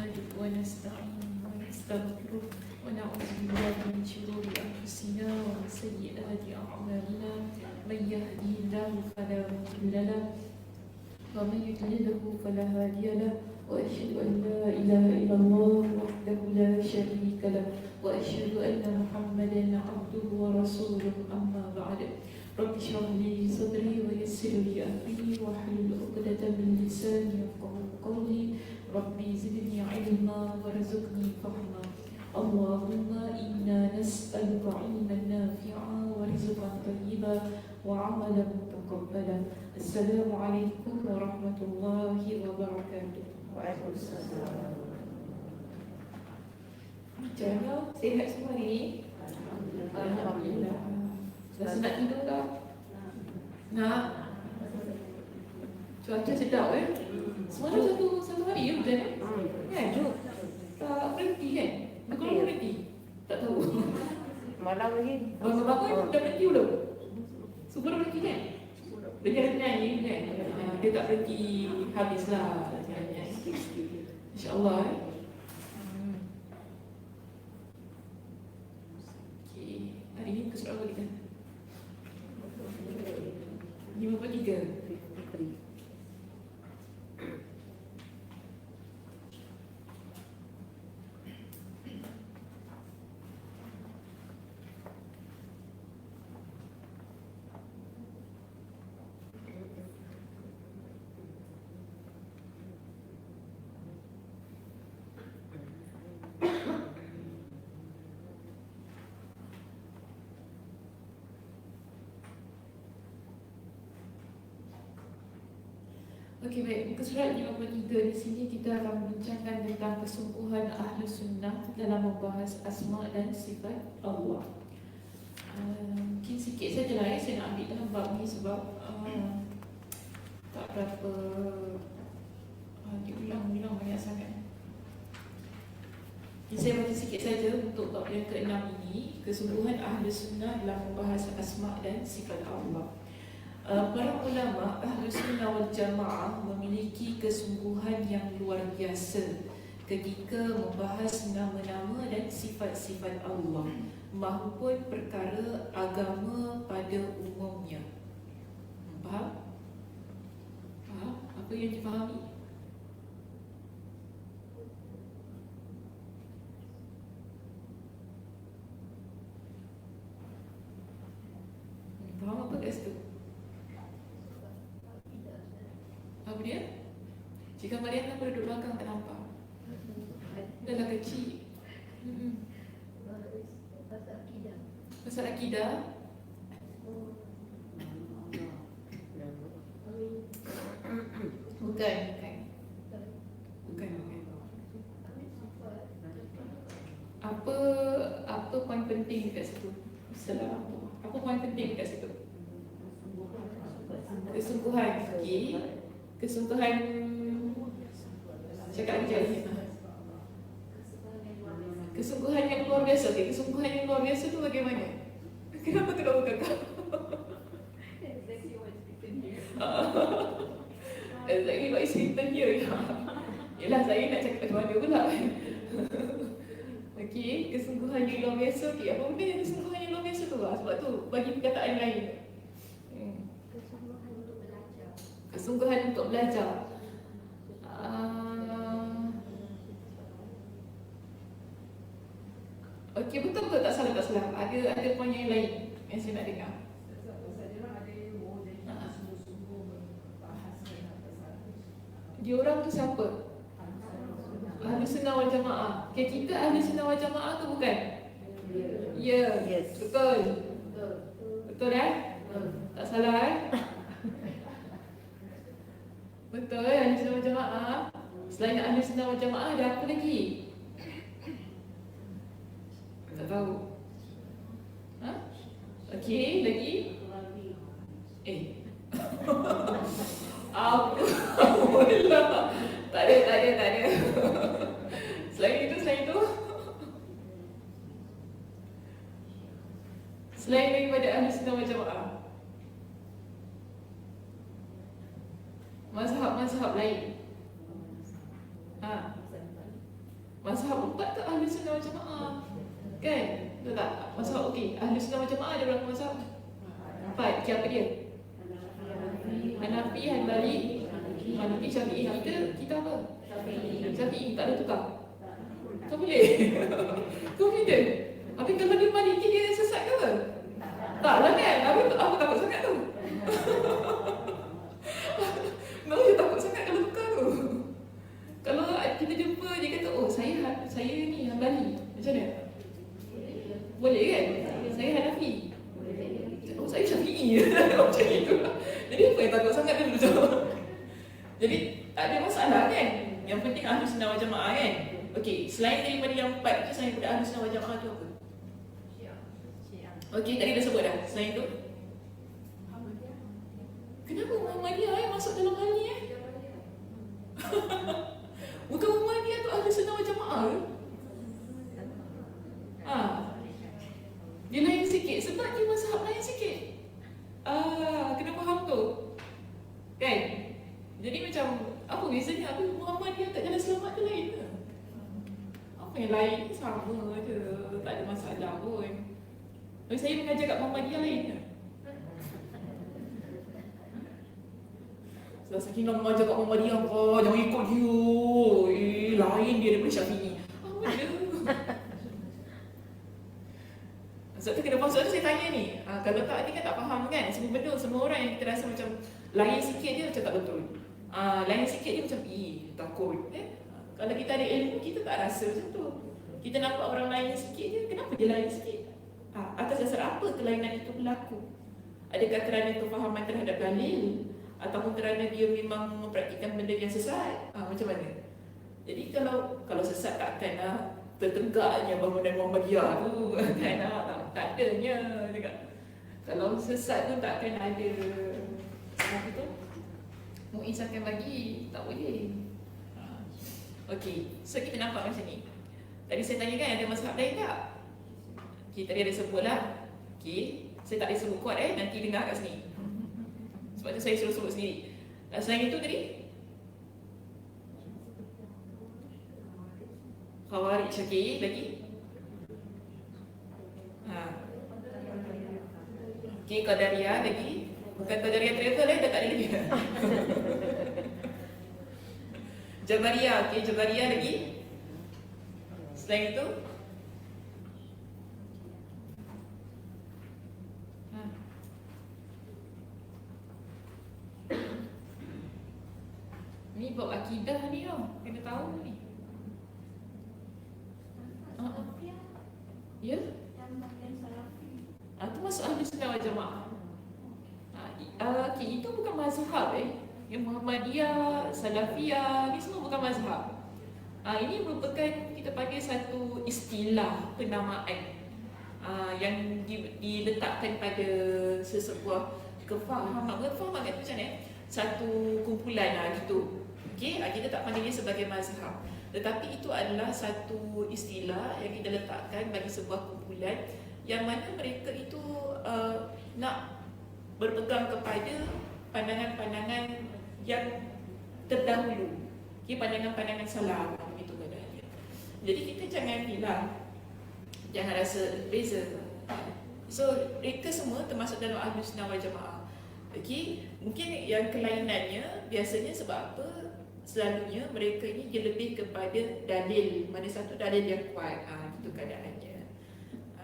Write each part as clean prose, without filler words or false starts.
ونستعين ونستغفره ونعوذ بالله من شرور أنفسنا ومن سيئات أعمالنا من يهدي الله فلا مضل له ومن يضلله فلا هادي له وأشهد أن لا إله إلا الله وحده لا شريك له وأشهد أن محمدا عبده ورسوله أما بعد رب اشرح لي صدري ويسر لي أمري واحلل عقدة من لساني يفقهوا قولي ربي زدني علما وارزقني فهما اللهم إنا نسألك علما نافعا ورزقا طيبا وعملا متقبلا السلام عليكم ورحمة الله وبركاته. Waalaikumsalam. Macam mana? Sihat semua ni? Alhamdulillah. Dah nak tidur tak? Nak? Cuaca sedap Semalam satu hari ya hujan kan? Tak berhenti kan? Bukan berhenti? Tak tahu. Malam lagi. Malam dah berhenti belum? Subuh dah berhenti kan? Dia jangan ni kan? Dia tak berhenti habislah. InsyaAllah Okay. Hari ni kesurat apa kita? 53. Okey, baik. Muka surat 53 di sini kita akan membincangkan tentang kesungguhan ahli sunnah dalam membahas asma dan sifat Allah. Mungkin sikit saja lah saya nak ambil dalam bab ni sebab tak berapa diulang-ulang banyak sangat. Jadi saya baca sikit saja untuk bab yang ke-6 ini, kesungguhan ahli sunnah dalam membahas asma dan sifat Allah. Para ulama ahli sunnah wal jamaah memiliki kesungguhan yang luar biasa ketika membahas nama-nama dan sifat-sifat Allah maupun perkara agama pada umumnya. Faham? Faham? Apa yang difahami? Faham apa kat situ? Apa dia? Jika Mariana berduduk belakang tak nampak. Dah lah kecil. Pasal akidah. Bukan. Apa poin penting dekat situ? Apa poin penting dekat situ? Kesungguhan. Okey. Kesungguhan cakap aja. Kesungguhan yang luar biasa. Okay, kesungguhan yang luar biasa tu bagaimana? Kenapa tu kamu kakak? Exactly what is written here. Yelah, saya nak cakap macam mana pula. Okey, kesungguhan yang luar biasa. Okay, apa benda yang kesungguhan yang luar biasa tu? Sebab tu bagi perkataan lain. Kesungguhan untuk belajar. Okey, betul-betul tak salah. Ada poin yang lain yang saya nak dengar. Dia orang tu siapa? Ahli sunnah wal jamaah. Okay, kita ahli sunnah wal jamaah tu bukan? Ya, yes. Betul. Betul tak salah Betul ahli sunnah wal jamaah. Selain ahli sunnah wal jamaah ada apa lagi? Tak tahu. Okey, lagi? Apa? Tak ada. Selain itu. Selain daripada ahli sunnah wal jamaah. Mazhab-mazhab lain. Mazhab 4 tu Ahli Sunnah wal Jamaah. Kan? Betul tak? Mazhab okey. Ahli Sunnah wal Jamaah ada berapa mazhab? 4. Okey, apa dia? Hanafi, Hanbali, Maliki, Syafi'i. Kita apa? Syafi'i. Tak ada tukar. Kau boleh? Confident? Habis kalau dia Maliki dia sesat ke apa? Tak lah kan? Habis apa takut sangat tu? Kenapa dia takut sangat kalau tukar tu? Kalau kita jumpa dia kata, oh saya ni Hanbali. Macam mana? Boleh kan? Saya Hanafi. Oh saya Syafi'i. Macam itu. Jadi apa yang takut sangat dulu tu? Jadi tak ada masalah kan? Yang penting Ahli Sunnah wal Jamaah kan? Okey, selain daripada yang 4 tu, selain daripada Ahli Sunnah wal Jamaah tu apa? Okey, tadi dah sebut dah. Selain tu? Kenapa Muhammadiyah masuk dalam hal ni Bukan Muhammadiyah tu Ahli Sunnah wal Jamaah ke? Dia lain sikit sebab dia mazhab lain sikit. Kena faham tu. Kan? Jadi macam apa bezanya? Apa Muhammadiyah kat jalan selamat tu lain ke? Apa yang lain sama je. Tak ada masalah pun. Tapi saya mengajar kat Muhammadiyah lain ke? Sebab Sakinah mengajar kat Muhammadiyah, jangan ikut dia. Lain dia daripada Syafi'i. Apa dia? Sebab tu kena pasal tu saya tanya ni. Kalau tak ni kan tak faham kan. Semua benda, semua orang yang kita rasa macam lain sikit dia macam tak betul. Lain sikit dia macam takut. Kalau kita ada ilmu kita tak rasa macam tu. Kita nampak orang lain sikit dia, kenapa dia lain sikit? Atas dasar apa kelainan itu berlaku? Adakah kerana kefahaman terhadap dalil ataupun kerana dia memang mempraktikkan benda yang sesat? Macam mana? Jadi kalau sesat takkanlah tertegaknya bangunan Muhammadiyah tu kan, tak adanya juga. Kalau sesat tu takkan ada apa tu Muiz akan bagi, tak boleh. Okey, so kita nampak macam ni. Tadi saya tanya kan ada mazhab lain tak? Okey, tadi ada sebut lah. Okey, saya tak ada sebut kuat nanti dengar kat sini. Sebab tu saya suruh sebut sendiri. Dan selain itu tadi Khawarij, okey, lagi? Okey, Qadariyah lagi? Bukan Qadariyah travel dah tak ada lagi. Jabariyah, okey, Jabariyah lagi? Selain itu? Ni bab akidah ni kena tahu ni. Ya? Itu masuk Ahli Sunnah wal Jamaah. Itu bukan mazhab Yang Muhammadiyah, Salafiyah, ni semua bukan mazhab. Ini merupakan kita panggil satu istilah penamaan yang diletakkan pada sesebuah kefahaman. Kefahaman kan macam mana? Satu kumpulan gitu. Okey, kita tak panggil dia sebagai mazhab. Tetapi itu adalah satu istilah yang kita letakkan bagi sebuah kumpulan yang mana mereka itu nak berpegang kepada pandangan-pandangan yang terdahulu. Okay, pandangan-pandangan salaf begitu keadaannya. Jadi kita jangan rasa beza. So mereka semua termasuk dalam Ahli Sunnah wal Jamaah. Okey, mungkin yang kelainannya biasanya sebab apa? Selalunya mereka ini dia lebih kepada dalil, mana satu dalil yang kuat. Itu keadaannya.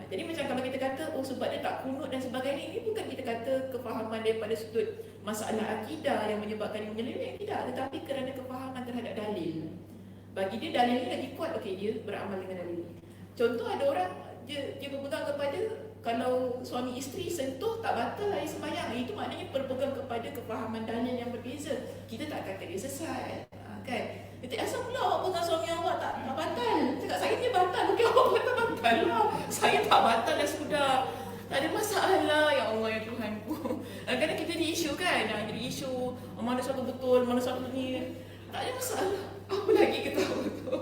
Jadi macam kalau kita kata sebab dia tak kunut dan sebagainya, ini bukan kita kata kefahaman daripada sudut masalah akidah yang menyebabkan dia menyeleweng, tidak, tetapi kerana kefahaman terhadap dalil. Bagi dia dalil ni lagi kuat, okey, dia beramal dengan dalil ni. Contoh ada orang dia berpegang kepada kalau suami isteri sentuh tak batal air sembahyang, itu maknanya berpegang kepada kefahaman dalil yang berbeza. Kita tak kata dia sesat, kan? Dia asal pula awak pegang suami awak tak batal. Cakap saya ni batal, okey awak batal lah. Saya tak batal dah sudah. Tak ada masalah, ya Allah ya Tuhanku. Kadang-kadang kita jadi isu kan, jadi isu mana satu betul, mana satu ni. Tak ada masalah. Apa lagi kita tahu tu?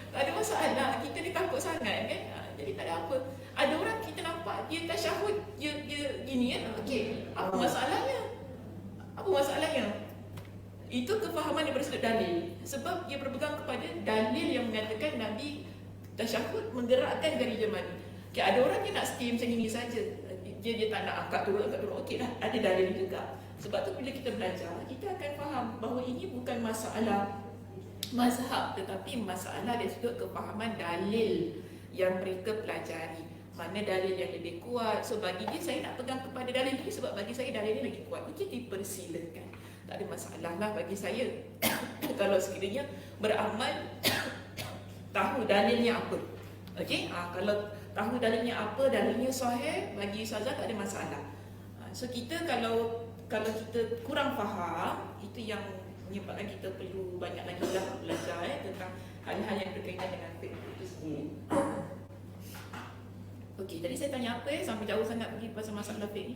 Tak ada masalah. Kita ni takut sangat kan. Jadi tak ada apa. Ada orang kita nampak dia tasyahud, dia gini kan. Okey, apa masalahnya? Apa masalahnya? Itu kefahaman daripada sudut dalil. Sebab dia berpegang kepada dalil yang mengatakan Nabi tasyahud menggerakkan jari jemari. Okay, ada orang dia nak stay macam ini saja. Dia tak nak angkat turun. Okey lah, ada dalil juga. Sebab tu bila kita belajar, kita akan faham bahawa ini bukan masalah mazhab, tetapi masalah dari sudut kefahaman dalil yang mereka pelajari. Mana dalil yang lebih kuat. So bagi dia, saya nak pegang kepada dalil ini sebab bagi saya dalil ini lagi kuat. Itu dipersilakan. Tak ada masalah lah bagi saya. Kalau sekiranya beramal tahu dalilnya apa. Okey, kalau tahu dalilnya apa, dalilnya sahih, bagi Ustazah tak ada masalah. So kita kalau kita kurang faham, itu yang menyebabkan kita perlu banyak lagi lah belajar tentang hal-hal yang berkaitan dengan fiqh itu sendiri. Okey, tadi saya tanya apa sampai jauh sangat pergi pasal masalah fiqh ni?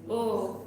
Oh.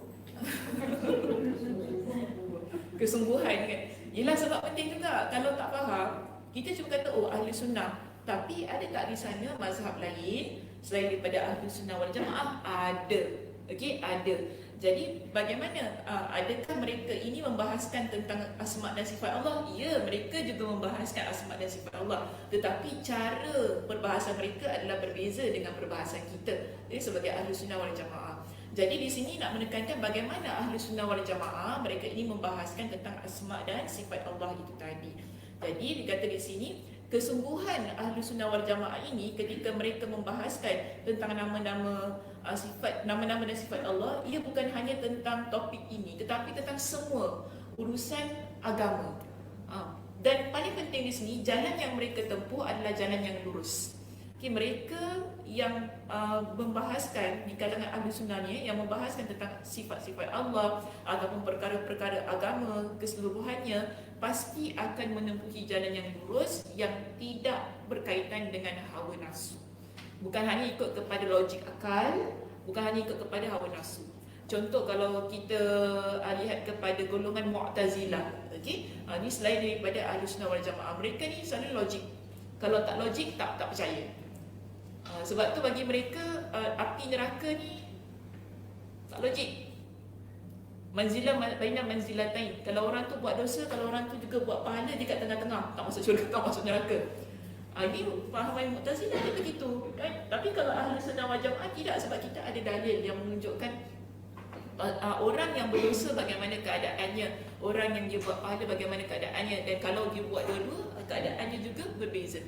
Kesungguhan kan. Yelah, sebab penting juga. Kalau tak faham, kita cuma kata ahli sunnah. Tapi ada tak di sana mazhab lain selain daripada ahli sunnah wal jamaah? Ada. Okey, ada. Jadi bagaimana? Adakah mereka ini membahaskan tentang asma dan sifat Allah? Ya, mereka juga membahaskan asma dan sifat Allah. Tetapi cara perbahasan mereka adalah berbeza dengan perbahasan kita. Jadi sebagai ahli sunnah wal jamaah. Jadi di sini nak menekankan bagaimana ahli sunnah wal jamaah mereka ini membahaskan tentang asma dan sifat Allah itu tadi. Jadi dikata di sini, kesungguhan ahli sunnah wal jamaah ini ketika mereka membahaskan tentang nama-nama dan sifat Allah, ia bukan hanya tentang topik ini tetapi tentang semua urusan agama. Dan paling penting di sini, jalan yang mereka tempuh adalah jalan yang lurus. Okay, mereka yang membahaskan di kalangan ahli sunnah ni, yang membahaskan tentang sifat-sifat Allah ataupun perkara-perkara agama keseluruhannya, pasti akan menempuhi jalan yang lurus yang tidak berkaitan dengan hawa nafsu. Bukan hanya ikut kepada logik akal, bukan hanya ikut kepada hawa nafsu. Contoh kalau kita lihat kepada golongan Mu'tazilah, okey, ni selain daripada ahli sunnah wal jamaah, mereka ni selalu logik. Kalau tak logik, tak percaya. Sebab tu bagi mereka api neraka ni tak logik. Manzilah baina manzilatain. Kalau orang tu buat dosa, kalau orang tu juga buat pahala, dia kat tengah-tengah, tak masuk syurga, tak masuk neraka. Ini fahaman Mu'tazilah dia begitu kan? Tapi kalau ahli sunnah wal jamaah tidak, sebab kita ada dalil yang menunjukkan orang yang berdosa bagaimana keadaannya, orang yang dia buat pahala bagaimana keadaannya, dan kalau dia buat dua-dua, keadaannya juga berbeza.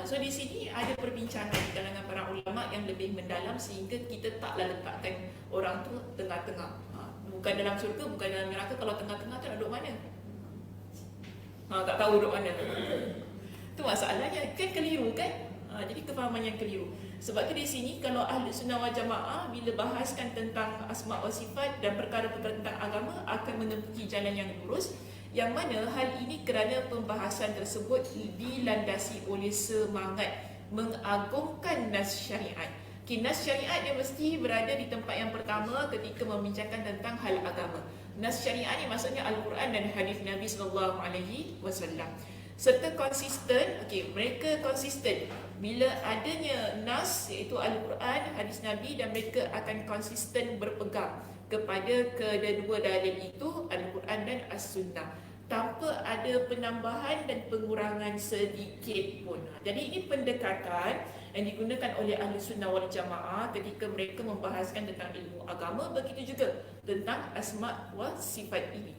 So di sini ada perbincangan di kalangan para ulama yang lebih mendalam sehingga kita taklah letakkan orang tu tengah-tengah. Bukan dalam syurga, bukan dalam neraka. Kalau tengah-tengah tu nak duduk mana? Tak tahu duduk mana. Itu masalahnya, kan keliru kan? Jadi kefahaman yang keliru. Sebab tu di sini kalau ahli sunnah wal jamaah bila bahaskan tentang asma wa sifat dan perkara-perkara tentang agama akan menempuhi jalan yang lurus, yang mana hal ini kerana pembahasan tersebut dilandasi oleh semangat mengagungkan nas syariat. Nas syariat dia mesti berada di tempat yang pertama ketika membincangkan tentang hal agama. Nas syariat ni maksudnya Al-Quran dan hadis Nabi SAW. Serta konsisten, mereka konsisten bila adanya nas iaitu Al-Quran, hadis Nabi, dan mereka akan konsisten berpegang kepada kedua dalil itu, Al-Quran dan As-Sunnah, tanpa ada penambahan dan pengurangan sedikit pun. Jadi ini pendekatan yang digunakan oleh ahli sunnah wal jamaah ketika mereka membahaskan tentang ilmu agama, begitu juga tentang asma wa sifat ini.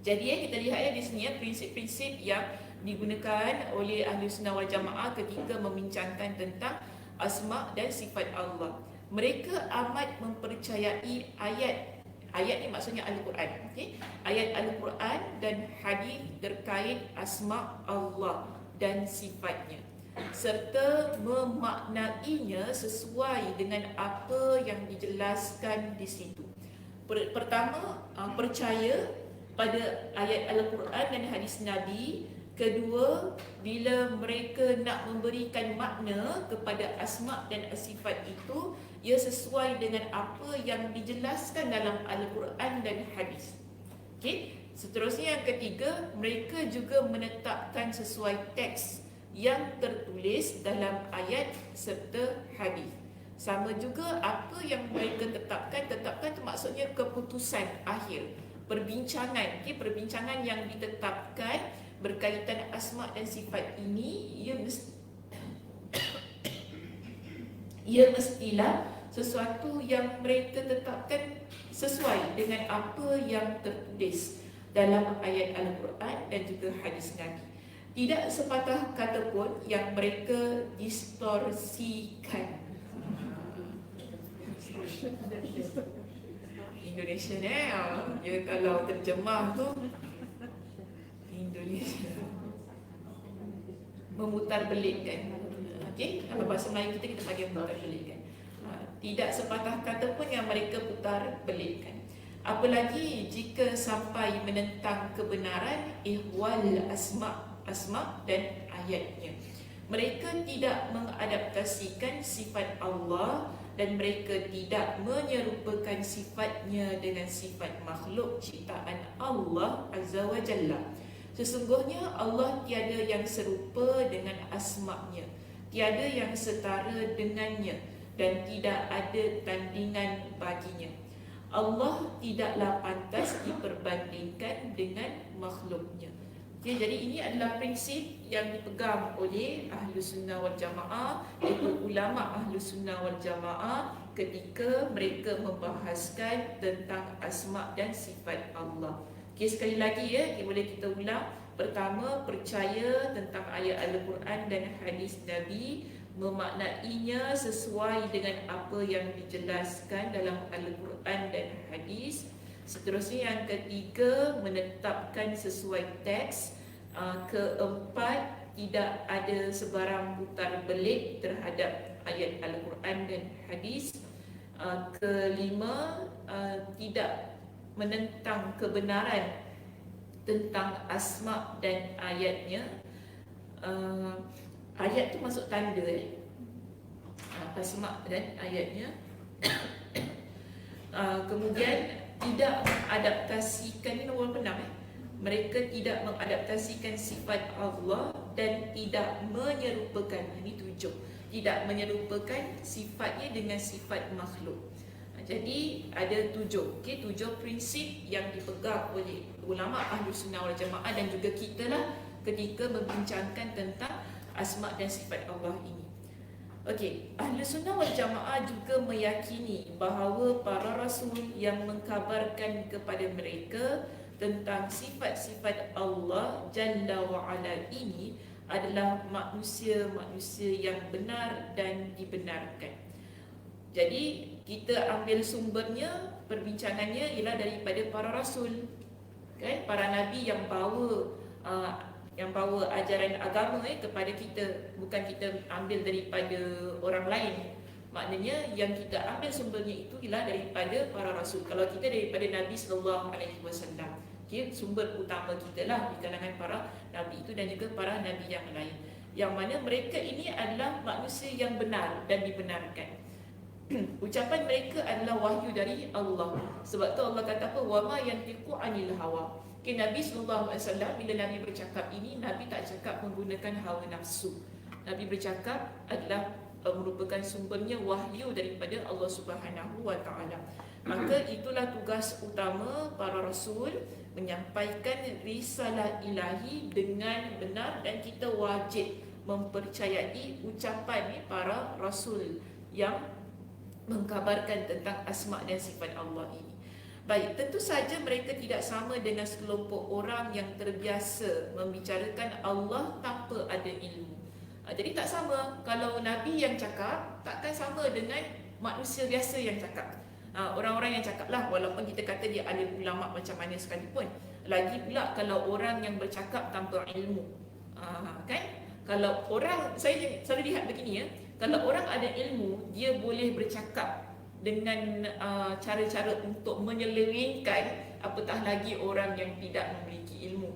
Jadi kita lihat di sini prinsip-prinsip yang digunakan oleh ahli sunnah wal jamaah ketika membincangkan tentang asma dan sifat Allah. Mereka amat mempercayai ayat ni maksudnya Al-Quran, ayat Al-Quran dan hadis terkait asma Allah dan sifatnya, serta memaknainya sesuai dengan apa yang dijelaskan di situ. Pertama, percaya pada ayat Al-Quran dan hadis Nabi. Kedua, bila mereka nak memberikan makna kepada asma dan sifat itu, ia sesuai dengan apa yang dijelaskan dalam Al-Quran dan hadis. Seterusnya yang ketiga, mereka juga menetapkan sesuai teks yang tertulis dalam ayat serta hadis. Sama juga apa yang mereka tetapkan itu maksudnya keputusan akhir. perbincangan, perbincangan yang ditetapkan berkaitan asma dan sifat ini, ia mestilah sesuatu yang mereka tetapkan sesuai dengan apa yang tertulis dalam ayat Al-Quran dan juga hadis Nabi. Tidak sepatah kata pun yang mereka distorsikan. Indonesia ni, dia kalau terjemah tu Indonesia memutarbelikkan. Okey, kalau bahasa Melayu kita panggil memutarbelikkan. Tidak sepatah kata pun yang mereka putar belikkan. Apalagi jika sampai menentang kebenaran ihwal asma dan ayatnya. Mereka tidak mengadaptasikan sifat Allah dan mereka tidak menyerupakan sifatnya dengan sifat makhluk ciptaan Allah Azza wa Jalla. Sesungguhnya Allah tiada yang serupa dengan asma-Nya, tiada yang setara dengannya, dan tidak ada tandingan baginya. Allah tidaklah pantas diperbandingkan dengan makhluknya. Okay, jadi ini adalah prinsip yang dipegang oleh Ahlus Sunnah wal Jamaah, iaitu ulama Ahlus Sunnah wal Jamaah ketika mereka membahaskan tentang asma dan sifat Allah. Okay, sekali lagi boleh kita ulang. Pertama, percaya tentang ayat Al-Quran dan hadis Nabi, memaknainya sesuai dengan apa yang dijelaskan dalam Al-Quran dan hadis. Seterusnya yang ketiga, menetapkan sesuai teks. Keempat, tidak ada sebarang putar belik terhadap ayat Al-Quran dan hadis. Kelima, tidak menentang kebenaran tentang asma dan ayatnya. Ayat tu masuk tanda asma dan ayatnya. Kemudian tidak mengadaptasikan, ini nombor 6 mereka tidak mengadaptasikan sifat Allah dan tidak menyerupakan, ini 7, tidak menyerupakan sifatnya dengan sifat makhluk. Jadi ada 7, 7 prinsip yang dipegang oleh ulama Ahlus Sunnah wal Jamaah dan juga kita lah ketika membincangkan tentang asma dan sifat Allah ini. Okey, Ahlus Sunnah wal Jamaah juga meyakini bahawa para rasul yang mengkabarkan kepada mereka tentang sifat-sifat Allah Jalla wa Ala ini adalah manusia-manusia yang benar dan dibenarkan. Jadi kita ambil sumbernya, perbincangannya ialah daripada para rasul, kan? Para nabi yang bawa ajaran agama kepada kita, bukan kita ambil daripada orang lain. Maknanya yang kita ambil sumbernya itu ialah daripada para rasul. Kalau kita daripada Nabi sallallahu alaihi wasallam, sumber utama kita lah di kalangan para nabi itu dan juga para nabi yang lain, yang mana mereka ini adalah manusia yang benar dan dibenarkan. Ucapan mereka adalah wahyu dari Allah. Sebab tu Allah kata apa? Wa ma yantiqu anil hawa. Nabi sallallahu alaihi wasallam bila Nabi bercakap ini, Nabi tak cakap menggunakan hawa nafsu. Nabi bercakap adalah merupakan sumbernya wahyu daripada Allah Subhanahu wa taala. Maka itulah tugas utama para rasul, menyampaikan risalah ilahi dengan benar, dan kita wajib mempercayai ucapan para rasul yang mengkabarkan tentang asma dan sifat Allah ini. Baik, tentu saja mereka tidak sama dengan sekelompok orang yang terbiasa membicarakan Allah tanpa ada ilmu. Jadi tak sama. Kalau Nabi yang cakap, takkan sama dengan manusia biasa yang cakap. Orang-orang yang cakap lah, walaupun kita kata dia alim ulama macam mana sekalipun. Lagi pula kalau orang yang bercakap tanpa ilmu, kan? Kalau orang, saya selalu lihat begini kalau orang ada ilmu, dia boleh bercakap dengan cara-cara untuk menyelewengkan, apatah lagi orang yang tidak memiliki ilmu.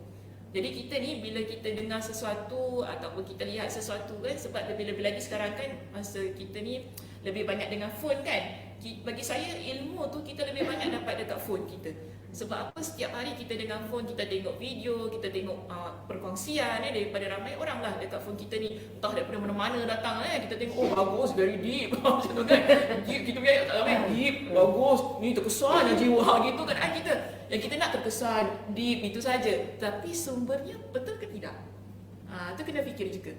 Jadi kita ni bila kita dengar sesuatu ataupun kita lihat sesuatu kan, sebab lebih-lebih lagi sekarang kan masa kita ni lebih banyak dengan phone kan. Bagi saya ilmu tu kita lebih banyak dapat dekat phone kita. Sebab apa? Setiap hari kita dengan phone, kita tengok video, kita tengok perkongsian daripada ramai orang lah dekat phone kita ni. Entah daripada mana-mana datang kita tengok, oh bagus, very deep. Macam tu kan. Deep, kita punya ayat tak ramai, deep, bagus, ni terkesan jiwa gitu kan kita. Yang kita nak terkesan, deep, itu saja. Tapi sumbernya betul ke tidak? Itu kena fikir juga.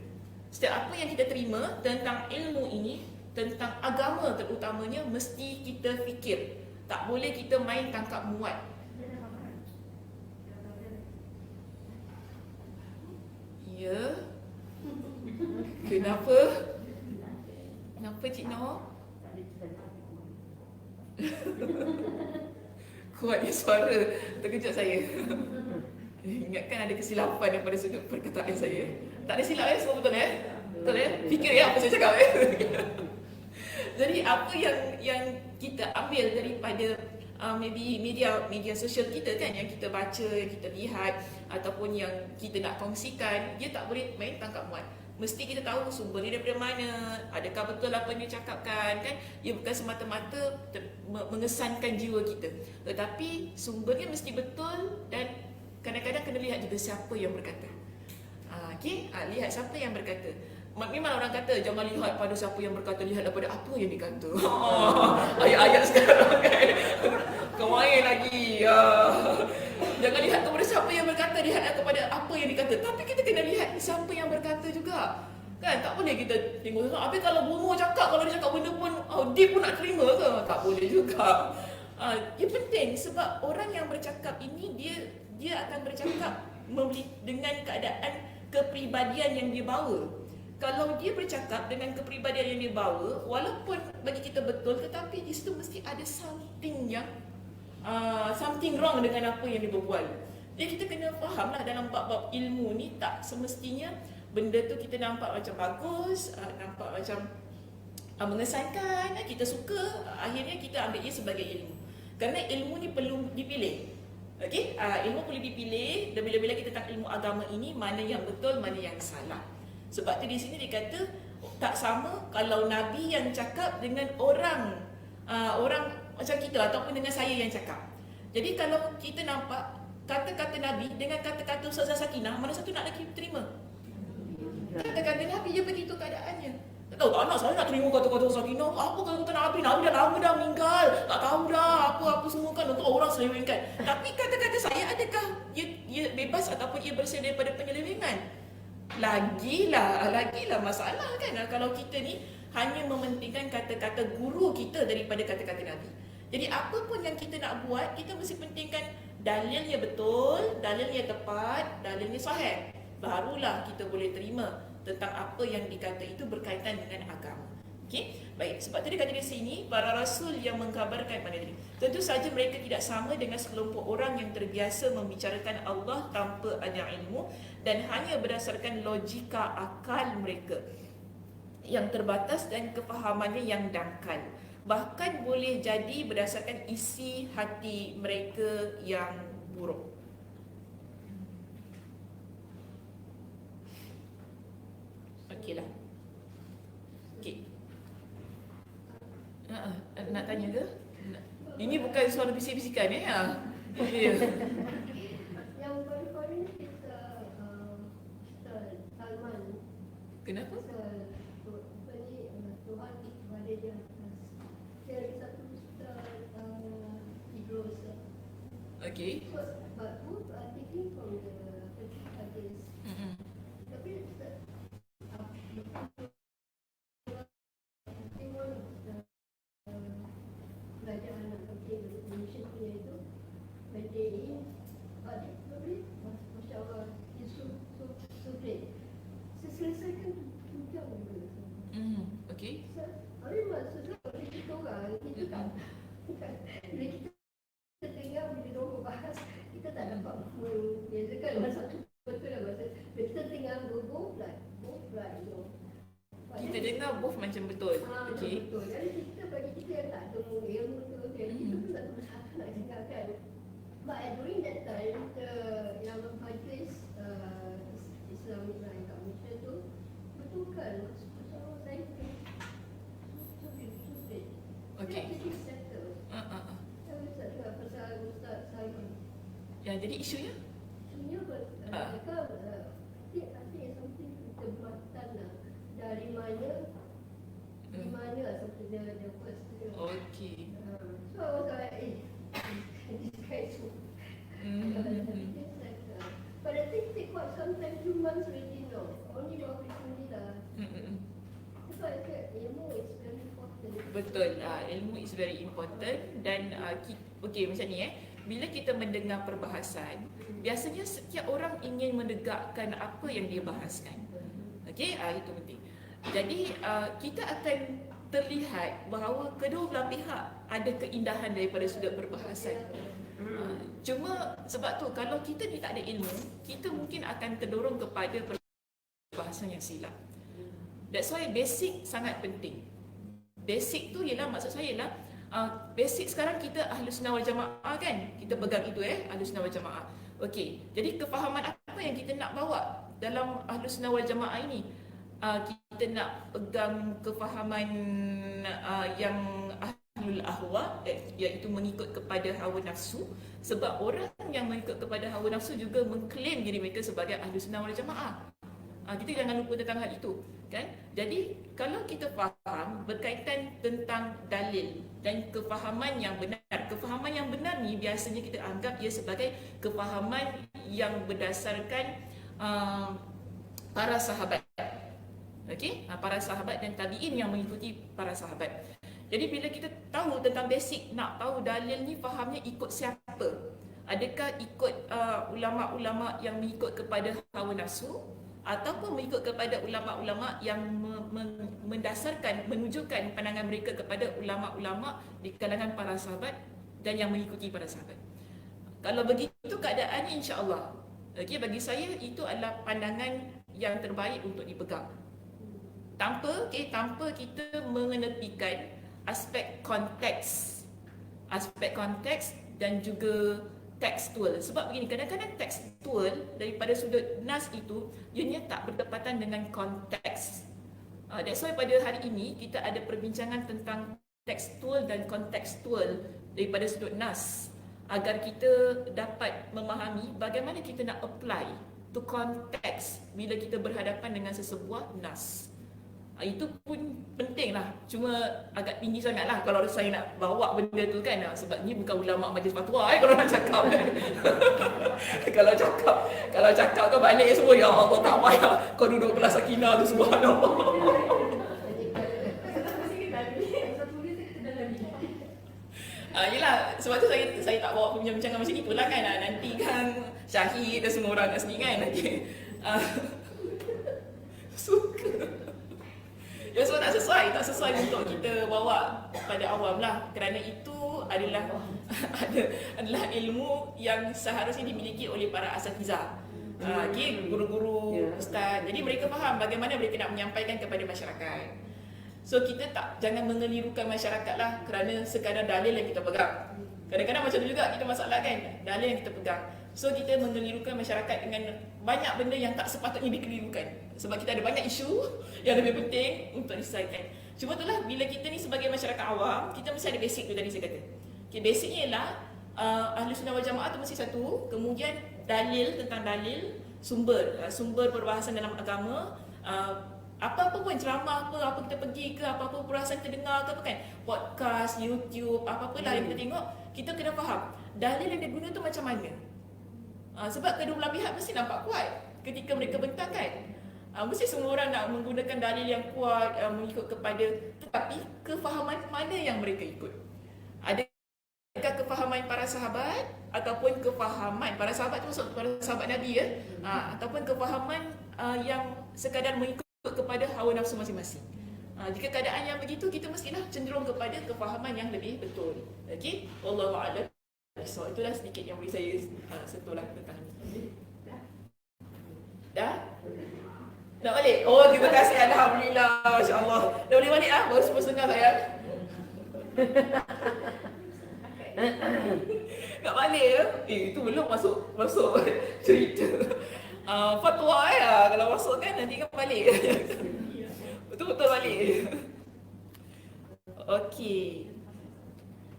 Setiap apa yang kita terima tentang ilmu ini, tentang agama terutamanya, mesti kita fikir. Tak boleh kita main tangkap muat. Ya. Kenapa? Kenapa Cik Noh? Kuatnya suara terkejut saya. Ingatkan ada kesilapan daripada sudut perkataan saya. Tak ada silap semua betul Betul Fikir apa saya cakap Jadi apa yang kita ambil daripada maybe media sosial kita kan, yang kita baca, yang kita lihat ataupun yang kita nak kongsikan, dia tak boleh main tangkap muat. Mesti kita tahu sumbernya daripada mana, adakah betul apa yang dia cakapkan kan. Ia bukan semata-mata mengesankan jiwa kita, tetapi sumbernya mesti betul dan kadang-kadang kena lihat juga siapa yang berkata. Lihat siapa yang berkata. Memang orang kata jangan lihat pada siapa yang berkata, lihat daripada apa yang dikata. Ayat-ayat sekarang kan. Kau main lagi. Jangan lihat kepada siapa yang berkata, lihatlah kepada apa yang dikata. Tapi kita kena lihat siapa yang berkata juga. Kan tak boleh kita tengok habis kalau bomo cakap, kalau dia cakap benda pun deep pun nak terima ke? Tak boleh juga. Ia penting sebab orang yang bercakap ini dia akan bercakap dengan keadaan kepribadian yang dia bawa. Kalau dia bercakap dengan kepribadian yang dia bawa, walaupun bagi kita betul, tetapi di situ mesti ada something wrong dengan apa yang dia berbual. Jadi kita kena fahamlah dalam bab-bab ilmu ni, tak semestinya benda tu kita nampak macam bagus, nampak macam mengesankan, kita suka, akhirnya kita ambil ia sebagai ilmu. Kerana ilmu ni perlu dipilih. Okey, ilmu perlu dipilih dan bila-bila kita tak ilmu agama ini, mana yang betul, mana yang salah. Sebab tu di sini dikata tak sama kalau Nabi yang cakap dengan orang macam kita ataupun dengan saya yang cakap. Jadi kalau kita nampak kata-kata Nabi dengan kata-kata Ustazah Sakinah, mana satu nak lagi terima? Kata-kata Nabi je begitu keadaannya. Tak tahu tak nak, saya nak terima kata-kata Sakinah. Apa kata Nabi? Nabi dah lama dah meninggal. Tak tahu dah apa-apa semua kan untuk orang selewengkan. Tapi kata-kata saya, adakah ia bebas ataupun ia bersih daripada penyelewengan? Lagilah masalah kan kalau kita ni hanya mementingkan kata-kata guru kita daripada kata-kata Nabi. Jadi apa pun yang kita nak buat, kita mesti pentingkan dalilnya betul, dalilnya tepat, dalilnya sahih. Barulah kita boleh terima tentang apa yang dikata itu berkaitan dengan agama. Okey, baik. Sebab tu dia kata di sini, para rasul yang mengkabarkan pada diri. Tentu saja mereka tidak sama dengan sekelompok orang yang terbiasa membicarakan Allah tanpa ada ilmu dan hanya berdasarkan logika akal mereka yang terbatas dan kefahamannya yang dangkal. Bahkan boleh jadi berdasarkan isi hati mereka yang buruk. Okeylah. Okey. Nak tanya ke? Ini bukan suara bisik-bisikan ya. Yang baru-baru ni kita Salman. Kenapa? Tuhan kepada dia atas. Dia ada satu Idrus. Okey. So, but both are taking from the hadis. Tapi kerajaan Malaysia punya itu berdiri Masya Allah Sufri selesaikan tunjang Okey. Tapi maksudnya kalau kita orang kita tak bila kita dengar bila diorang berbahas, kita tak dapat membezakan mana satu betul dan mana bila kita dengar both right Kita dengar both macam betul. Okey. betul. Jadi kita bagi kita yang tak ada ilmu tu, kita pun tak berusaha nak dengarkan. But during that time, yang majlis Islamic kat Malaysia tu betulkan masalah saya sulit. Okey. Jadi settle. Saya tak dengar pasal Ustaz Simon Jadi isunya Sebenarnya mereka I think something ketempatan lah. Dari mana, di mana seperti the first okey. So I was like, this guy so but I think take quite some time, 2 months already, no. Only about recently lah. That's why I said ilmu is very important. Betul, ilmu is very important. Dan okey, macam ni bila kita mendengar perbahasan, biasanya setiap orang ingin menegakkan apa yang dia bahaskan. Okey, itu penting. Jadi kita akan terlihat bahawa kedua belah pihak ada keindahan daripada sudut perbahasan. Cuma sebab tu kalau kita ni tak ada ilmu, kita mungkin akan terdorong kepada perbahasan yang silap. That's why basic sangat penting. Basic tu ialah, maksud saya ialah basic sekarang kita Ahlus Sunnah wal Jamaah kan. Kita pegang itu Ahlus Sunnah wal Jamaah. Okey, jadi kefahaman apa yang kita nak bawa dalam Ahlus Sunnah wal Jamaah ini? Kita nak pegang kefahaman yang ahlul ahwa, iaitu mengikut kepada hawa nafsu. Sebab orang yang mengikut kepada hawa nafsu juga mengklaim diri mereka sebagai Ahlus Sunnah wal Jamaah. Kita jangan lupa tentang hal itu, kan? Jadi kalau kita faham berkaitan tentang dalil dan kefahaman yang benar, kefahaman yang benar ni biasanya kita anggap ia sebagai kefahaman yang berdasarkan para sahabat. Okey, para sahabat dan tabi'in yang mengikuti para sahabat. Jadi bila kita tahu tentang basic, nak tahu dalil ni fahamnya ikut siapa? Adakah ikut ulama-ulama yang mengikut kepada hawa nafsu, ataupun mengikut kepada ulama-ulama yang mendasarkan, menunjukkan pandangan mereka kepada ulama-ulama di kalangan para sahabat dan yang mengikuti para sahabat. Kalau begitu keadaannya, insya-Allah, bagi saya itu adalah pandangan yang terbaik untuk dipegang. Tanpa kita mengenepikan aspek konteks dan juga tekstual. Sebab begini, kadang-kadang tekstual daripada sudut nas itu ianya tak bertepatan dengan konteks. That's why pada hari ini kita ada perbincangan tentang tekstual dan kontekstual daripada sudut nas, agar kita dapat memahami bagaimana kita nak apply to konteks bila kita berhadapan dengan sesebuah nas. Itu pun penting lah. Cuma agak tinggi sangat lah kalau saya nak bawa benda tu kan. Sebab ni bukan ulama majlis fatwa kalau nak cakap kan. Kalau cakap kan balik semua, ya Allah tak payah kau duduk kelas Sakinah tu, subhanallah. Yelah, sebab tu saya tak bawa perbincangan macam itu lah kan. Nanti kan Syahid dan semua orang kat sini kan nanti suka. Ya, so tak sesuai untuk kita bawa pada awam lah. Kerana itu adalah ilmu yang seharusnya dimiliki oleh para asatizah, guru-guru, ustaz. Jadi mereka faham bagaimana mereka nak menyampaikan kepada masyarakat. So kita jangan mengelirukan masyarakat lah kerana sekadar dalil yang kita pegang. Kadang-kadang macam tu juga kita masalah kan, dalil yang kita pegang. So kita mengelirukan masyarakat dengan banyak benda yang tak sepatutnya dikelirukan. Sebab kita ada banyak isu yang lebih penting untuk diselesaikan. Cuma itulah, bila kita ni sebagai masyarakat awam, kita mesti ada basic tu tadi saya kata. Okay, basicnya ialah Ahlus Sunnah wal Jamaah tu mesti satu. Kemudian dalil, tentang dalil, sumber perbahasan dalam agama, apa-apa pun, ceramah apa kita pergi ke, apa-apa perbahasan kita dengar ke apa kan, podcast, YouTube, apa-apa lah yang kita tengok, kita kena faham dalil yang dia guna tu macam mana. Sebab kedua belah pihak mesti nampak kuat ketika mereka bentangkan. Mesti semua orang nak menggunakan dalil yang kuat, mengikut kepada, tetapi kefahaman mana yang mereka ikut? Adakah kefahaman para sahabat, ataupun kefahaman para sahabat tu maksud para sahabat Nabi ataupun kefahaman yang sekadar mengikut kepada hawa nafsu masing-masing. Jika keadaan yang begitu, kita mestilah cenderung kepada kefahaman yang lebih betul. Okey, wallahu a'lam. So itulah sedikit yang boleh saya sentuhlah tentang ini. Dah? Nak balik? Oh, terima kasih, alhamdulillah, masya-Allah. Dah boleh balik baru 10:30 saya. Tak balik ya? Itu belum masuk cerita fatwa kalau masuk kan nanti kan balik. Betul-betul balik. Okey.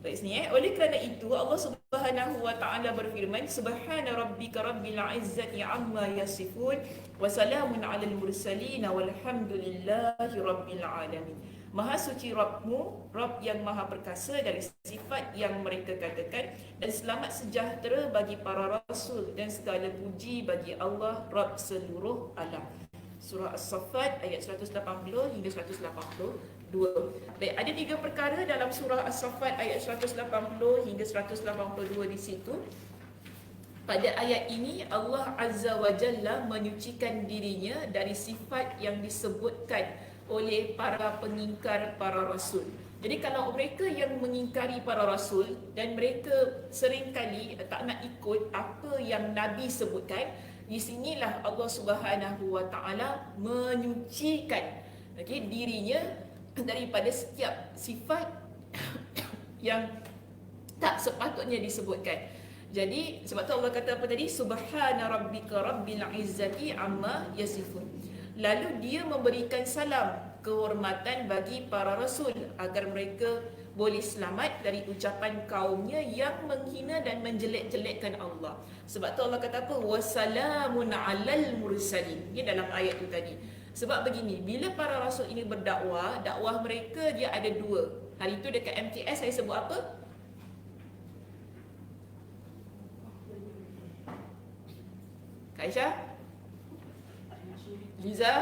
Baik sini oleh kerana itu Allah Subhanahu Subhanahu wa ta'ala berfirman, Subhana rabbika rabbil izzati amma yasifun wa salamun alal mursalin walhamdulillahi rabbil alamin. Maha suci Rabbmu, Rabb yang maha perkasa dari sifat yang mereka katakan, dan selamat sejahtera bagi para rasul dan segala puji bagi Allah Rabb seluruh alam. Surah As-Saffat ayat 180 hingga 182. Baik, ada 3 perkara dalam surah As-Saffat ayat 180 hingga 182 di situ. Pada ayat ini Allah Azza wa Jalla menyucikan dirinya dari sifat yang disebutkan oleh para pengingkar para rasul. Jadi kalau mereka yang mengingkari para rasul dan mereka seringkali tak nak ikut apa yang Nabi sebutkan, di sinilah Allah Subhanahu wa Ta'ala menyucikan dirinya daripada setiap sifat yang tak sepatutnya disebutkan. Jadi sebab tu Allah kata apa tadi? Subhana rabbika rabbil izzati amma yasifun. Lalu dia memberikan salam kehormatan bagi para rasul agar mereka boleh selamat dari ucapan kaumnya yang menghina dan menjelek-jelekkan Allah. Sebab tu Allah kata apa? Wassalamun alal mursalin. Ini dalam ayat tu tadi. Sebab begini, bila para rasul ini berdakwah, dakwah mereka dia ada 2. Hari tu dekat MTS saya sebut apa? Kak Aisyah? Liza?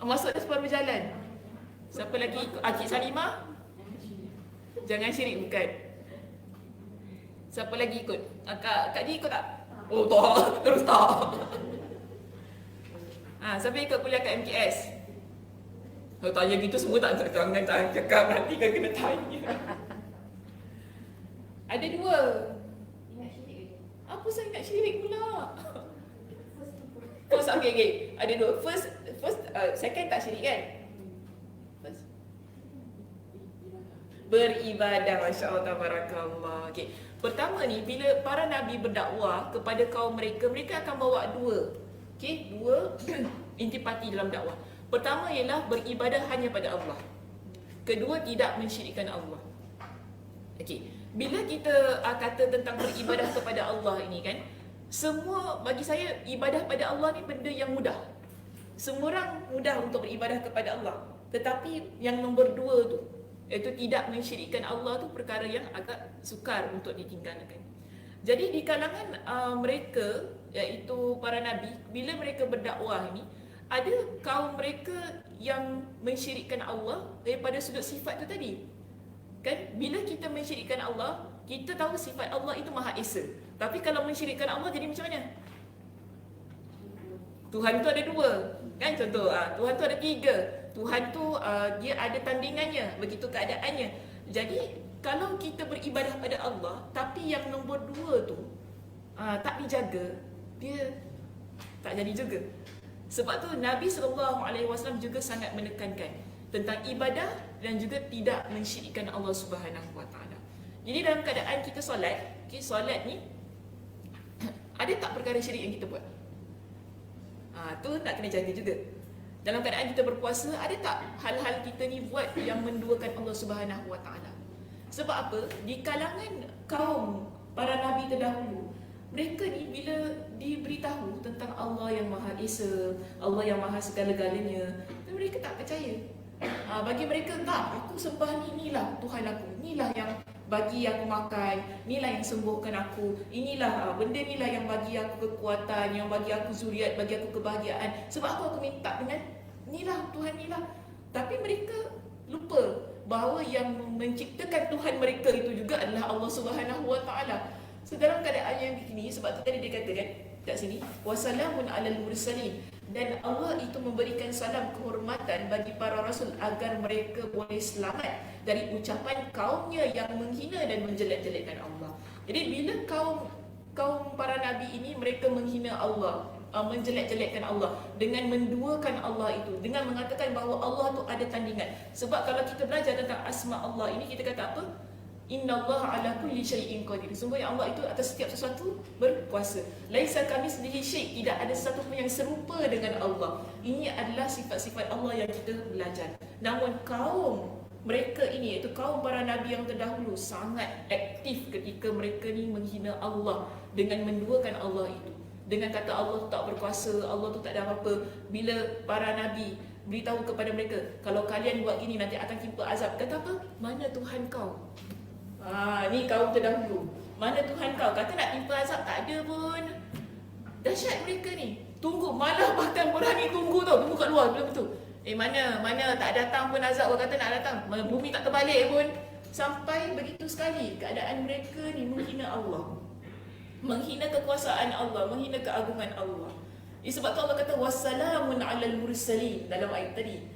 Masuk dah separuh berjalan. Siapa lagi ikut? Cik Salimah? Jangan syirik, bukan. Siapa lagi ikut? Kak Ji ikut tak? Oh tak, terus tak. Siapa ikut kuliah kat MKS? Kalau tanya gitu semua tak jangan cakap, nanti kan kena tanya. Ada 2. Ingat syirik ke? Apa saya nak syirik pula? First, okay. Ada 2. First, second tak syirik kan? First. Beribadah, Masya Allah, Tabarakallah. Okay. Pertama ni, bila para Nabi berdakwah kepada kaum mereka, mereka akan bawa 2 intipati dalam dakwah. Pertama ialah beribadah hanya pada Allah. Kedua, tidak mensyirikkan Allah. Okay. Bila kita kata tentang beribadah kepada Allah ini kan, semua bagi saya ibadah pada Allah ni benda yang mudah. Semua orang mudah untuk beribadah kepada Allah. Tetapi yang nombor 2 tu, iaitu tidak mensyirikkan Allah tu perkara yang agak sukar untuk ditinggalkan. Jadi di kalangan mereka, iaitu para Nabi, bila mereka berdakwah ini, ada kaum mereka yang mensyirikkan Allah daripada sudut sifat tu tadi. Kan? Bila kita mensyirikkan Allah, kita tahu sifat Allah itu Maha Esa. Tapi kalau mensyirikkan Allah jadi macam mana? Tuhan tu ada 2, kan contoh. Tuhan tu ada 3. Tuhan tu dia ada tandingannya, begitu keadaannya. Jadi kalau kita beribadah pada Allah, tapi yang nombor 2 tu tak dijaga, dia tak jadi juga. Sebab tu Nabi SAW juga sangat menekankan tentang ibadah dan juga tidak mensyirikkan Allah Subhanahu Wa Taala. Jadi dalam keadaan kita solat, solat ni ada tak perkara syirik yang kita buat? Tu nak kena jaga juga. Dalam keadaan kita berpuasa, ada tak hal-hal kita ni buat yang menduakan Allah Subhanahu Wa Taala? Sebab apa? Di kalangan kaum para nabi terdahulu, mereka ni bila diberitahu tentang Allah yang Maha Esa, Allah yang Maha segala-galanya, mereka tak percaya. Bagi mereka, tak, aku sembah ni, inilah Tuhan aku, inilah yang bagi aku makan, inilah yang sembuhkan aku, inilah benda inilah yang bagi aku kekuatan, yang bagi aku zuriat, bagi aku kebahagiaan. Sebab aku minta dengan inilah Tuhan inilah. Tapi mereka lupa bahawa yang menciptakan Tuhan mereka itu juga adalah Allah Subhanahu Wa Taala. So dalam keadaan yang begini, sebab tu tadi dia katakan kat sini, wassalamun alal mursalin, dan Allah itu memberikan salam kehormatan bagi para rasul agar mereka boleh selamat dari ucapan kaumnya yang menghina dan menjelek-jelekkan Allah. Jadi bila kaum para nabi ini mereka menghina Allah, menjelek-jelekkan Allah dengan menduakan Allah itu, dengan mengatakan bahawa Allah tu ada tandingan. Sebab kalau kita belajar tentang asma Allah ini, kita kata apa? Innallaha ala kulli syai'in qadir. Sungguhnya Allah itu atas setiap sesuatu berkuasa. Laisa kamitslihi syai', tidak ada sesuatu pun yang serupa dengan Allah. Ini adalah sifat-sifat Allah yang kita belajar. Namun kaum mereka ini iaitu kaum para nabi yang terdahulu sangat aktif ketika mereka ni menghina Allah dengan menduakan Allah itu. Dengan kata Allah tu tak berkuasa, Allah tu tak ada apa-apa. Bila para nabi beritahu kepada mereka, kalau kalian buat gini nanti akan timpa azab. Kata apa? Mana Tuhan kau? Ni kaum terdahulu. Mana Tuhan kau? Kata nak timpa azab, tak ada pun. Dahsyat mereka ni. Tunggu, malah bahkan berani tunggu tau. Tunggu kat luar, betul-betul. Mana tak datang pun azab. Orang kata nak datang, bumi tak terbalik pun. Sampai begitu sekali keadaan mereka ni menghina Allah, menghina kekuasaan Allah, menghina keagungan Allah. Sebab tu Allah kata wassalamun alal mursalin dalam ayat tadi.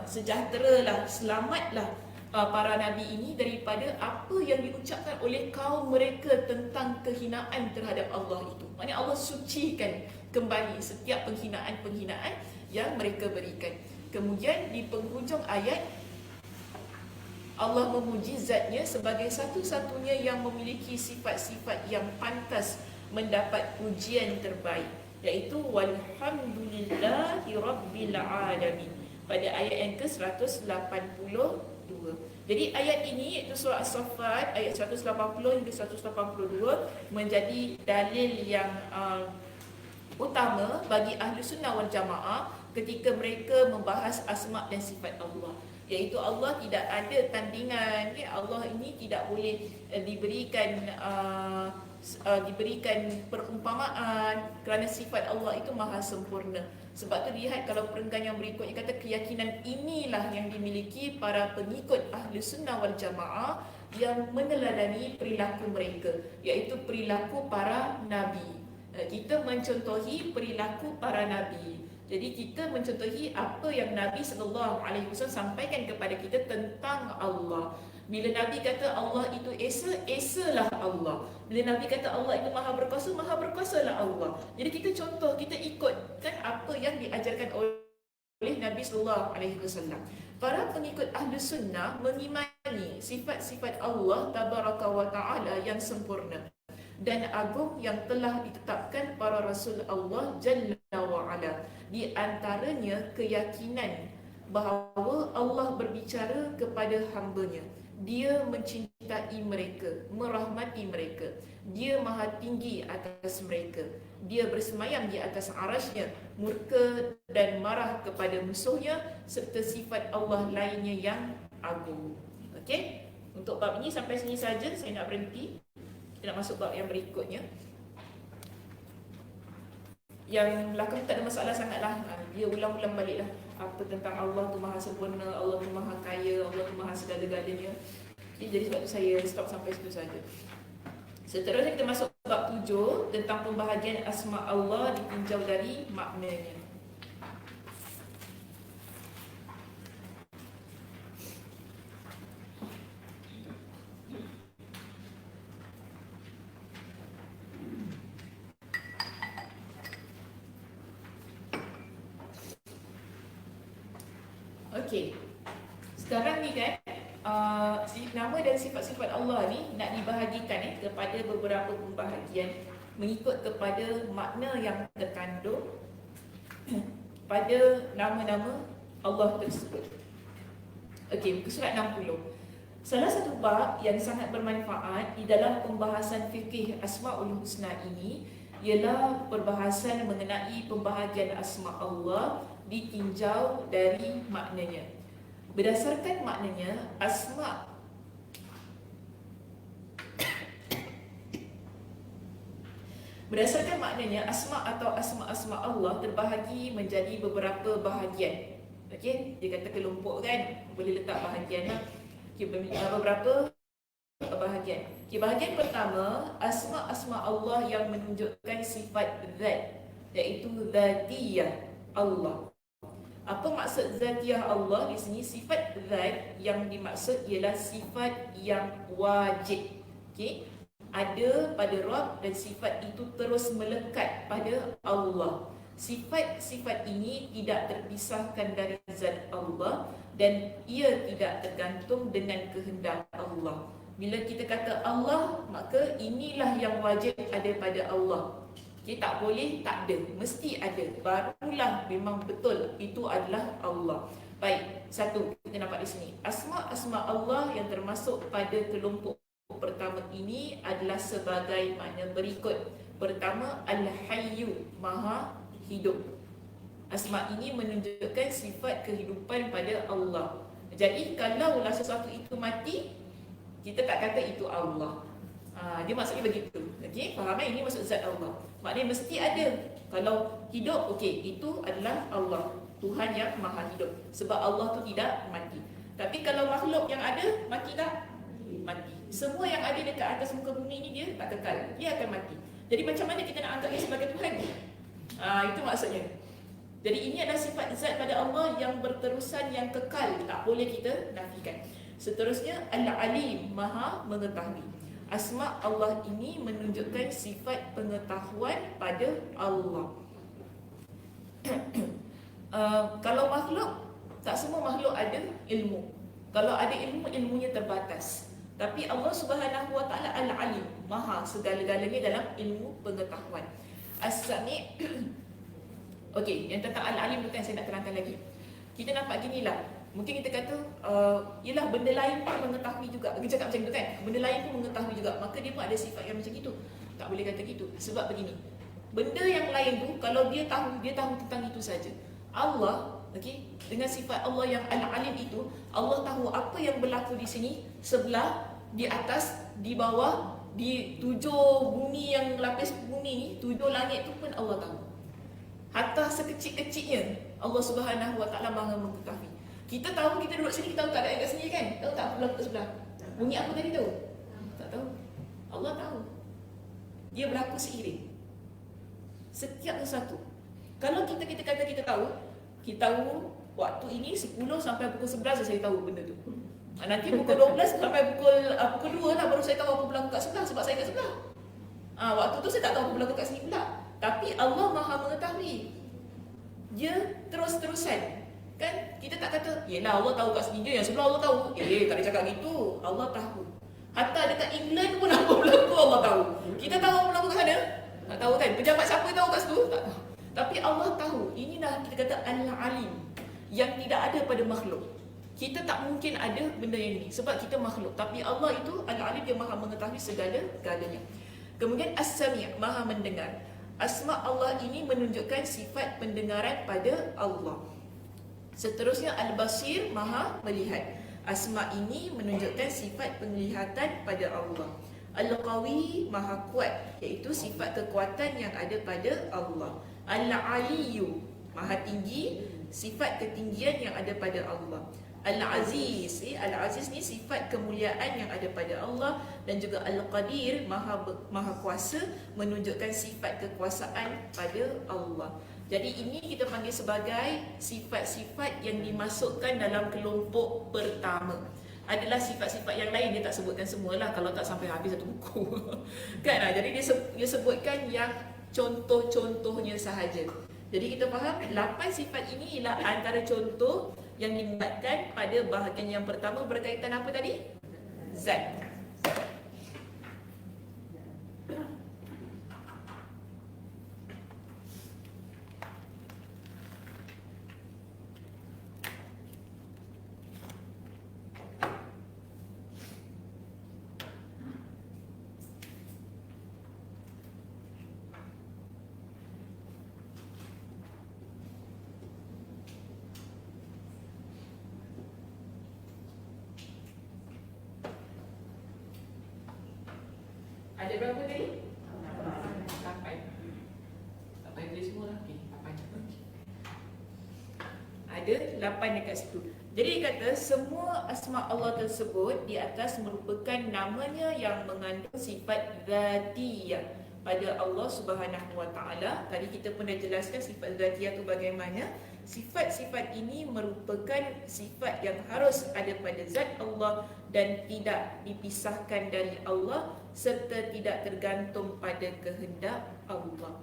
Sejahteralah, selamatlah para nabi ini daripada apa yang diucapkan oleh kaum mereka tentang kehinaan terhadap Allah itu. Maksudnya Allah sucikan kembali setiap penghinaan-penghinaan yang mereka berikan. Kemudian di penghujung ayat Allah memuji zatnya sebagai satu-satunya yang memiliki sifat-sifat yang pantas mendapat pujian terbaik, iaitu walhamdulillahi rabbil alamin pada ayat yang ke-182. Jadi ayat ini iaitu surah As-Saffat ayat 180 hingga 182 menjadi dalil yang utama bagi ahli sunnah wal jamaah ketika mereka membahas asma' dan sifat Allah, iaitu Allah tidak ada tandingan. Allah ini tidak boleh diberikan perumpamaan kerana sifat Allah itu maha sempurna. Sebab tu lihat kalau perenggan yang berikutnya kata keyakinan inilah yang dimiliki para pengikut ahli sunnah wal jamaah yang meneladani perilaku mereka, iaitu perilaku para nabi. Kita mencontohi perilaku para nabi. Jadi kita mencontohi apa yang Nabi SAW sampaikan kepada kita tentang Allah. Bila Nabi kata Allah itu esa, esalah Allah. Bila Nabi kata Allah itu maha berkuasa, maha berkuasalah Allah. Jadi kita contoh, kita ikutkan apa yang diajarkan oleh Nabi SAW. Para pengikut ahli sunnah mengimani sifat-sifat Allah tabaraka wa ta'ala yang sempurna dan agung yang telah ditetapkan para Rasul Allah Jalla wa'ala. Di antaranya keyakinan bahawa Allah berbicara kepada hamba-Nya. Dia mencintai mereka, merahmati mereka. Dia maha tinggi atas mereka. Dia bersemayam di atas arasy-Nya, murka dan marah kepada musuhnya, serta sifat Allah lainnya yang agung. Okey? Untuk bab ini sampai sini saja saya nak berhenti. Kita nak masuk bab yang berikutnya. Yang belakang tak ada masalah sangatlah. Dia ulang-ulang baliklah apa tentang Allah tu maha sempurna, Allah tu maha kaya, Allah tu maha segala-galanya. Jadi sebab tu saya stop sampai situ saja. Seterusnya kita masuk bab 7 tentang pembahagian asma Allah ditinjau dari maknanya. Okey, sekarang ni kan nama dan sifat-sifat Allah ni nak dibahagikan kepada beberapa pembahagian mengikut kepada makna yang terkandung pada nama-nama Allah tersebut. Okey, muka surat 60. Salah satu bab yang sangat bermanfaat di dalam pembahasan fikih Asmaul Husna ini ialah perbahasan mengenai pembahagian asma Allah ditinjau dari maknanya. Berdasarkan maknanya, asma atau asma-asma Allah terbahagi menjadi beberapa bahagian. Okey, dia kata kelompokkan, boleh letak bahagian lah. Okay, beberapa bahagian. Okay, bahagian pertama, asma-asma Allah yang menunjukkan sifat zat, iaitu zatiyah Allah. Apa maksud zatiyah Allah di sini? Sifat zat yang dimaksud ialah sifat yang wajib. Okey, ada pada Rabb dan sifat itu terus melekat pada Allah. Sifat-sifat ini tidak terpisahkan dari zat Allah dan ia tidak tergantung dengan kehendak Allah. Bila kita kata Allah, maka inilah yang wajib ada pada Allah. Okay, tak boleh tak ada, mesti ada. Barulah memang betul itu adalah Allah. Baik, satu kita nampak di sini. Asma-asma Allah yang termasuk pada kelompok pertama ini adalah sebagai makna berikut. Pertama, Al-Hayyu, Maha hidup. Asma ini menunjukkan sifat kehidupan pada Allah. Jadi kalaulah sesuatu itu mati, kita tak kata itu Allah. Dia maksudnya begitu. Okey, faham ini maksud zat Allah. Maknanya mesti ada. Kalau hidup, okey, itu adalah Allah, Tuhan yang Maha hidup. Sebab Allah tu tidak mati. Tapi kalau makhluk yang ada mati tak? Mati. Semua yang ada dekat atas muka bumi ini dia tak kekal. Dia akan mati. Jadi macam mana kita nak anggap dia sebagai Tuhan? Itu maksudnya. Jadi ini adalah sifat zat pada Allah yang berterusan, yang kekal, tak boleh kita nafikan. Seterusnya, Al-Alim, Maha mengetahui. Asma Allah ini menunjukkan sifat pengetahuan pada Allah. Kalau makhluk, tak semua makhluk ada ilmu. Kalau ada ilmu, ilmunya terbatas. Tapi Allah Subhanahu Wa Taala Al-Alim, Maha segala-galanya dalam ilmu pengetahuan. As-Sami'. Okey, yang tentang Al-Alim bukan saya nak terangkan lagi. Kita nampak ginilah. Mungkin kita kata, yelah benda lain pun mengetahui juga. Kita cakap macam itu kan, benda lain pun mengetahui juga. Maka dia pun ada sifat yang macam itu. Tak boleh kata gitu. Sebab begini, benda yang lain tu, kalau dia tahu tentang itu saja. Allah, okay, dengan sifat Allah yang Al-Alim itu, Allah tahu apa yang berlaku di sini, sebelah, di atas, di bawah, di 7 bumi yang lapis bumi ni, 7 langit tu pun Allah tahu. Hatta sekecil-kecilnya Allah Subhanahu Wa Taala Maha mengetahui. Kita tahu, kita duduk sini, kita tahu keadaan kat sini kan? Tahu tak apa berlaku kat sebelah? Bunyi apa tadi tahu? Tak tahu. Allah tahu. Dia berlaku seiring. Setiap sesuatu. Kalau kita kata kita tahu waktu ini 10 sampai pukul 11 saya tahu benda tu. Nanti pukul 12 sampai pukul 2 lah baru saya tahu apa berlaku kat sebelah sebab saya kat sebelah. Waktu tu saya tak tahu apa berlaku kat sini pula. Tapi Allah Maha mengetahui. Dia terus-terusan. Kan kita tak kata, yelah Allah tahu kat sini je, yang sebelah Allah tahu. Tak ada cakap gitu. Allah tahu. Hatta dekat England pun apa berlaku Allah tahu. Kita tahu apa berlaku kat sana? Tak tahu kan? Pejabat siapa tahu kat situ? Tak tahu. Tapi Allah tahu. Inilah kita kata Al-Alim, yang tidak ada pada makhluk. Kita tak mungkin ada benda yang ini sebab kita makhluk. Tapi Allah itu Al-Alim yang Maha mengetahui segala-galanya. Kemudian As-Sami', Maha mendengar. Asma Allah ini menunjukkan sifat pendengaran pada Allah. Seterusnya Al-Basir, Maha melihat. Asma ini menunjukkan sifat penglihatan pada Allah. Al-Qawi, Maha kuat, iaitu sifat kekuatan yang ada pada Allah. Al-Aliyu, Maha tinggi, sifat ketinggian yang ada pada Allah. Al-Aziz, Al-Aziz ni sifat kemuliaan yang ada pada Allah. Dan juga Al-Qadir, Maha kuasa, menunjukkan sifat kekuasaan pada Allah. Jadi ini kita panggil sebagai sifat-sifat yang dimasukkan dalam kelompok pertama. Adalah sifat-sifat yang lain dia tak sebutkan semualah kalau tak sampai habis satu buku. Kan? Jadi dia sebutkan yang contoh-contohnya sahaja. Jadi kita faham 8 sifat ini ialah antara contoh yang dibuatkan pada bahagian yang pertama berkaitan apa tadi? Zat. Ada berapa tadi? 8. Tak payah tulis semua lah. Okay, 8. Ada 8 dekat situ. Jadi dia kata semua asma Allah tersebut di atas merupakan namanya yang mengandung sifat zatiyah pada Allah Subhanahu Wa Taala. Tadi kita pun dah jelaskan sifat zatiyah itu bagaimana. Sifat-sifat ini merupakan sifat yang harus ada pada zat Allah dan tidak dipisahkan dari Allah serta tidak tergantung pada kehendak Allah.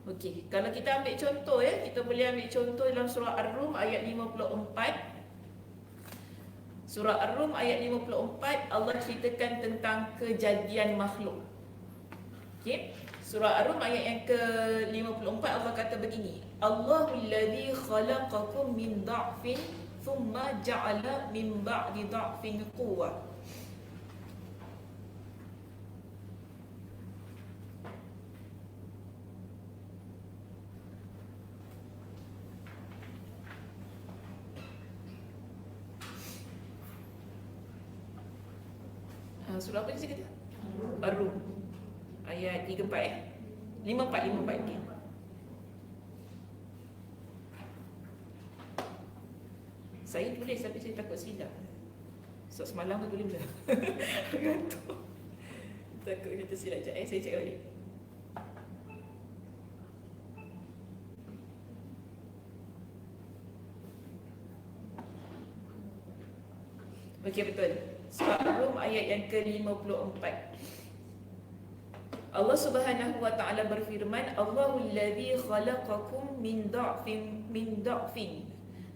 Okey, kalau kita ambil contoh kita boleh ambil contoh dalam surah Ar-Rum ayat 54. Surah Ar-Rum ayat 54 Allah ceritakan tentang kejadian makhluk. Okey, Surah Ar-Rum ayat yang ke-54 Allah kata begini. Allahul ladzi khalaqakum min dha'fin thumma ja'ala min ba'di dha'fin quwwah. Surah apa dia kata? Ar-Rum ayat 34 54 okay. Saya tulis tapi saya takut silap. So semalam tu boleh belah. Gantung. Takut kita silap sekejap saya cek balik. Okey, betul. Surah Ar-Rum ayat yang ke-54. Allah Subhanahu wa taala berfirman, Allahul ladzi khalaqakum min dha'fin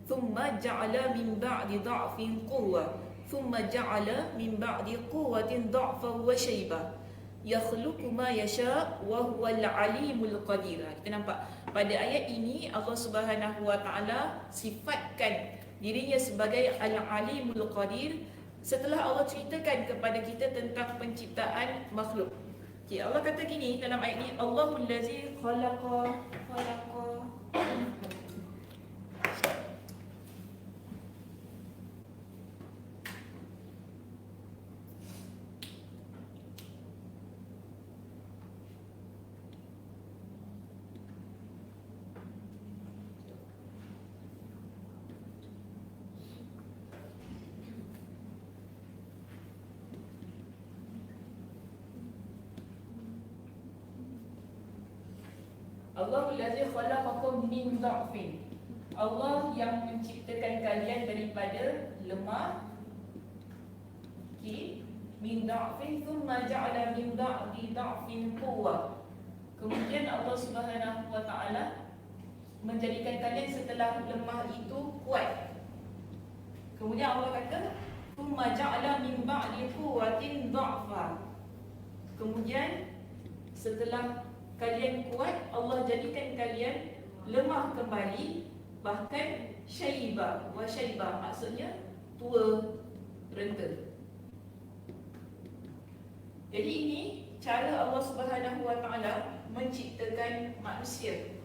thumma ja'ala min ba'di dha'fin quwwah thumma ja'ala min ba'di quwwatin dha'fan wa shaybah yakhluqu ma yasha' wa huwal alimul qadir. Kita nampak pada ayat ini Allah Subhanahu wa taala sifatkan dirinya sebagai al-alimul qadir setelah Allah ceritakan kepada kita tentang penciptaan makhluk. Okay, Allah kata gini dalam ayat ni, Allahul ladzi khalaqa Allahul ladzi khalaqakum min dha'fin. Allah yang menciptakan kalian daripada lemah. Okey, min dha'fin thumma ja'ala min ba'di dha'fin quwwah. Kemudian Allah Subhanahu wa taala menjadikan kalian setelah lemah itu kuat. Kemudian Allah kata thumma ja'ala min ba'di quwwatin dha'fa. Kemudian setelah kalian kuat, Allah jadikan kalian lemah kembali, bahkan syaibah. Wa syaibah maksudnya tua, renta. Jadi ini cara Allah Subhanahu wa taala menciptakan manusia.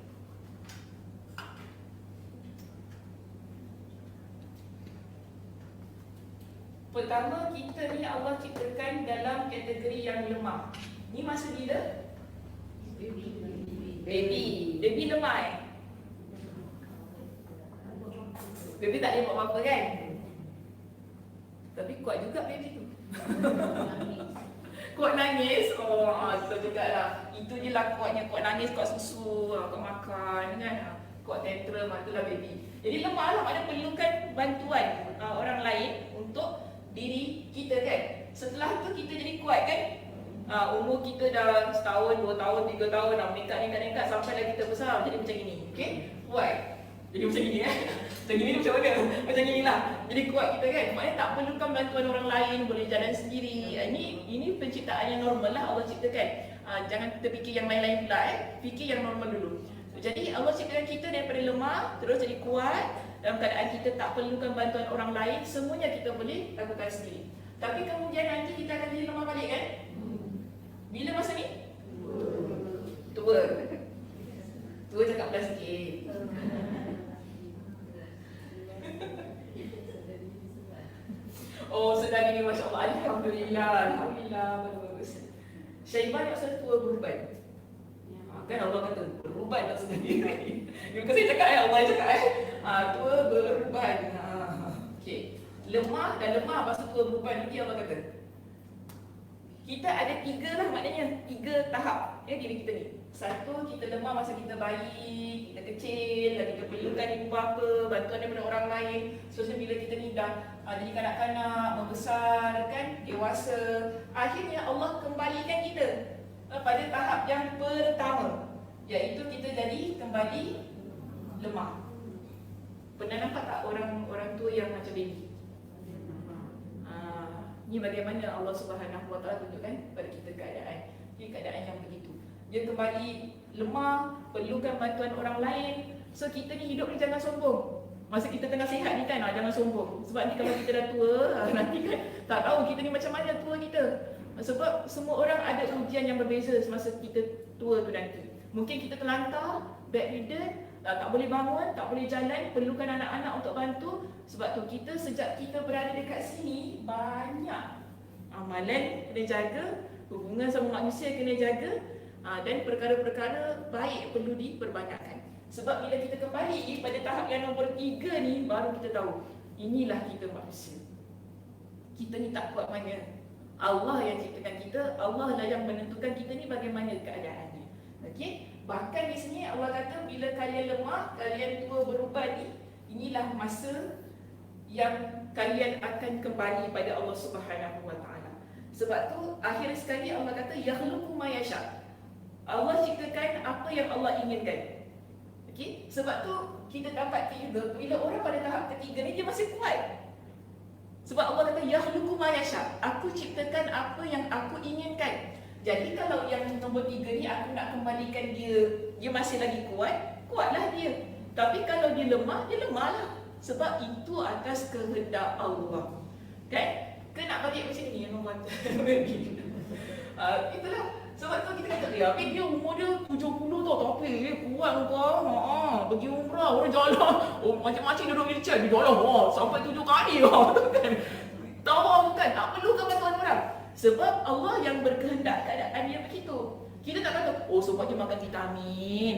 Pertama, kita ni Allah ciptakan dalam kategori yang lemah. Ni masa bila? Baby lemah Baby tak boleh buat apa-apa kan? Tapi kuat juga baby tu. Kuat nangis. Betul jugalah. Itu je lah kuatnya. Kuat nangis, kuat susu, kuat makan kan? Kuat tantrum, itulah baby. Jadi lemah lah, maknanya perlukan bantuan orang lain untuk diri kita kan? Setelah tu kita jadi kuat kan? Umur kita dah setahun, 2 tahun, 3 tahun dah meningkat sampai kita besar jadi macam ini. Okey? Kuat. Jadi macam ini Macam ini macam mana? Macam inilah. Jadi kuat kita kan. Maknanya tak perlukan bantuan orang lain, boleh jalan sendiri. Ini penciptaan yang normal lah Allah ciptakan. Jangan kita fikir yang lain-lain pula Fikir yang normal dulu. Jadi Allah ciptakan kita daripada lemah terus jadi kuat. Dalam keadaan kita tak perlukan bantuan orang lain, semuanya kita boleh lakukan sendiri. Tapi kemudian nanti kita akan jadi lemah balik kan? Bila masa ni? Tua cakap pelan sikit. Oh sedang ini Masya Allah. Alhamdulillah bagus. Syaibah maksudnya tua beruban. Kan Allah kata beruban tak sedang ini. Bukan saya cakap Allah cakap tua beruban. Okay. Lemah dan lemah pasal tua beruban ni Allah kata kita ada 3 lah, maknanya 3 tahap diri kita ni. 1, kita lemah masa kita bayi, kita kecil, dan kita perlukan ibu bapa, bantuan daripada orang lain. Seterusnya bila kita ni dah jadi kanak-kanak, membesar, kan, dewasa, akhirnya Allah kembalikan kita pada tahap yang pertama, iaitu kita jadi kembali lemah. Pernah nampak tak orang tua yang macam baby? Ini bagaimana Allah Subhanahu wa taala tunjukkan pada kita keadaan. Ini keadaan yang begitu. dia kembali lemah, perlukan bantuan orang lain. So kita ni hidup ni jangan sombong. Masa kita tengah sihat ni kan, jangan sombong. Sebab ni kalau kita dah tua, nanti kan tak tahu kita ni macam mana tua kita. Sebab semua orang ada ujian yang berbeza semasa kita tua tu nanti. Mungkin kita terlantar, bedridden, tak boleh bangun, tak boleh jalan, perlukan anak-anak untuk bantu. Sebab tu kita sejak kita berada dekat sini, banyak amalan kena jaga, hubungan sama manusia kena jaga, dan perkara-perkara baik perlu diperbanyakkan. Sebab bila kita kembali pada tahap yang nombor 3 ni, baru kita tahu inilah kita manusia. Kita ni tak kuat mana. Allah yang ciptakan kita, Allah lah yang menentukan kita ni bagaimana keadaannya. Okey? Bahkan di sini Allah kata bila kalian lemah, kalian tua beruban ni, inilah masa yang kalian akan kembali pada Allah Subhanahu Wa Taala. Sebab tu akhir sekali Allah kata yakhluqu ma yasha. Allah ciptakan apa yang Allah inginkan. Okey, sebab tu kita dapat juga bila orang pada tahap ketiga ni dia masih kuat. Sebab Allah kata yakhluqu ma yasha. Aku ciptakan apa yang aku inginkan. Jadi kalau yang nombor 3 ni aku nak kembalikan dia masih lagi kuat, kuatlah dia. Tapi kalau dia lemahlah. Sebab itu atas kehendak Allah. Kan? Ke nak balik macam ni yang nombor itulah. Sebab tu kita kata tapi dia umur dia 70 tau, tapi kuat kau. Pergi umrah, orang jalan. Macam-macam duduk wheelchair, dia jalan sampai 7 kali kan. Tahu bukan, tak perlukan bantuan orang. Sebab Allah yang berkehendak keadaan dia begitu. Kita tak kata, sebab dia makan vitamin,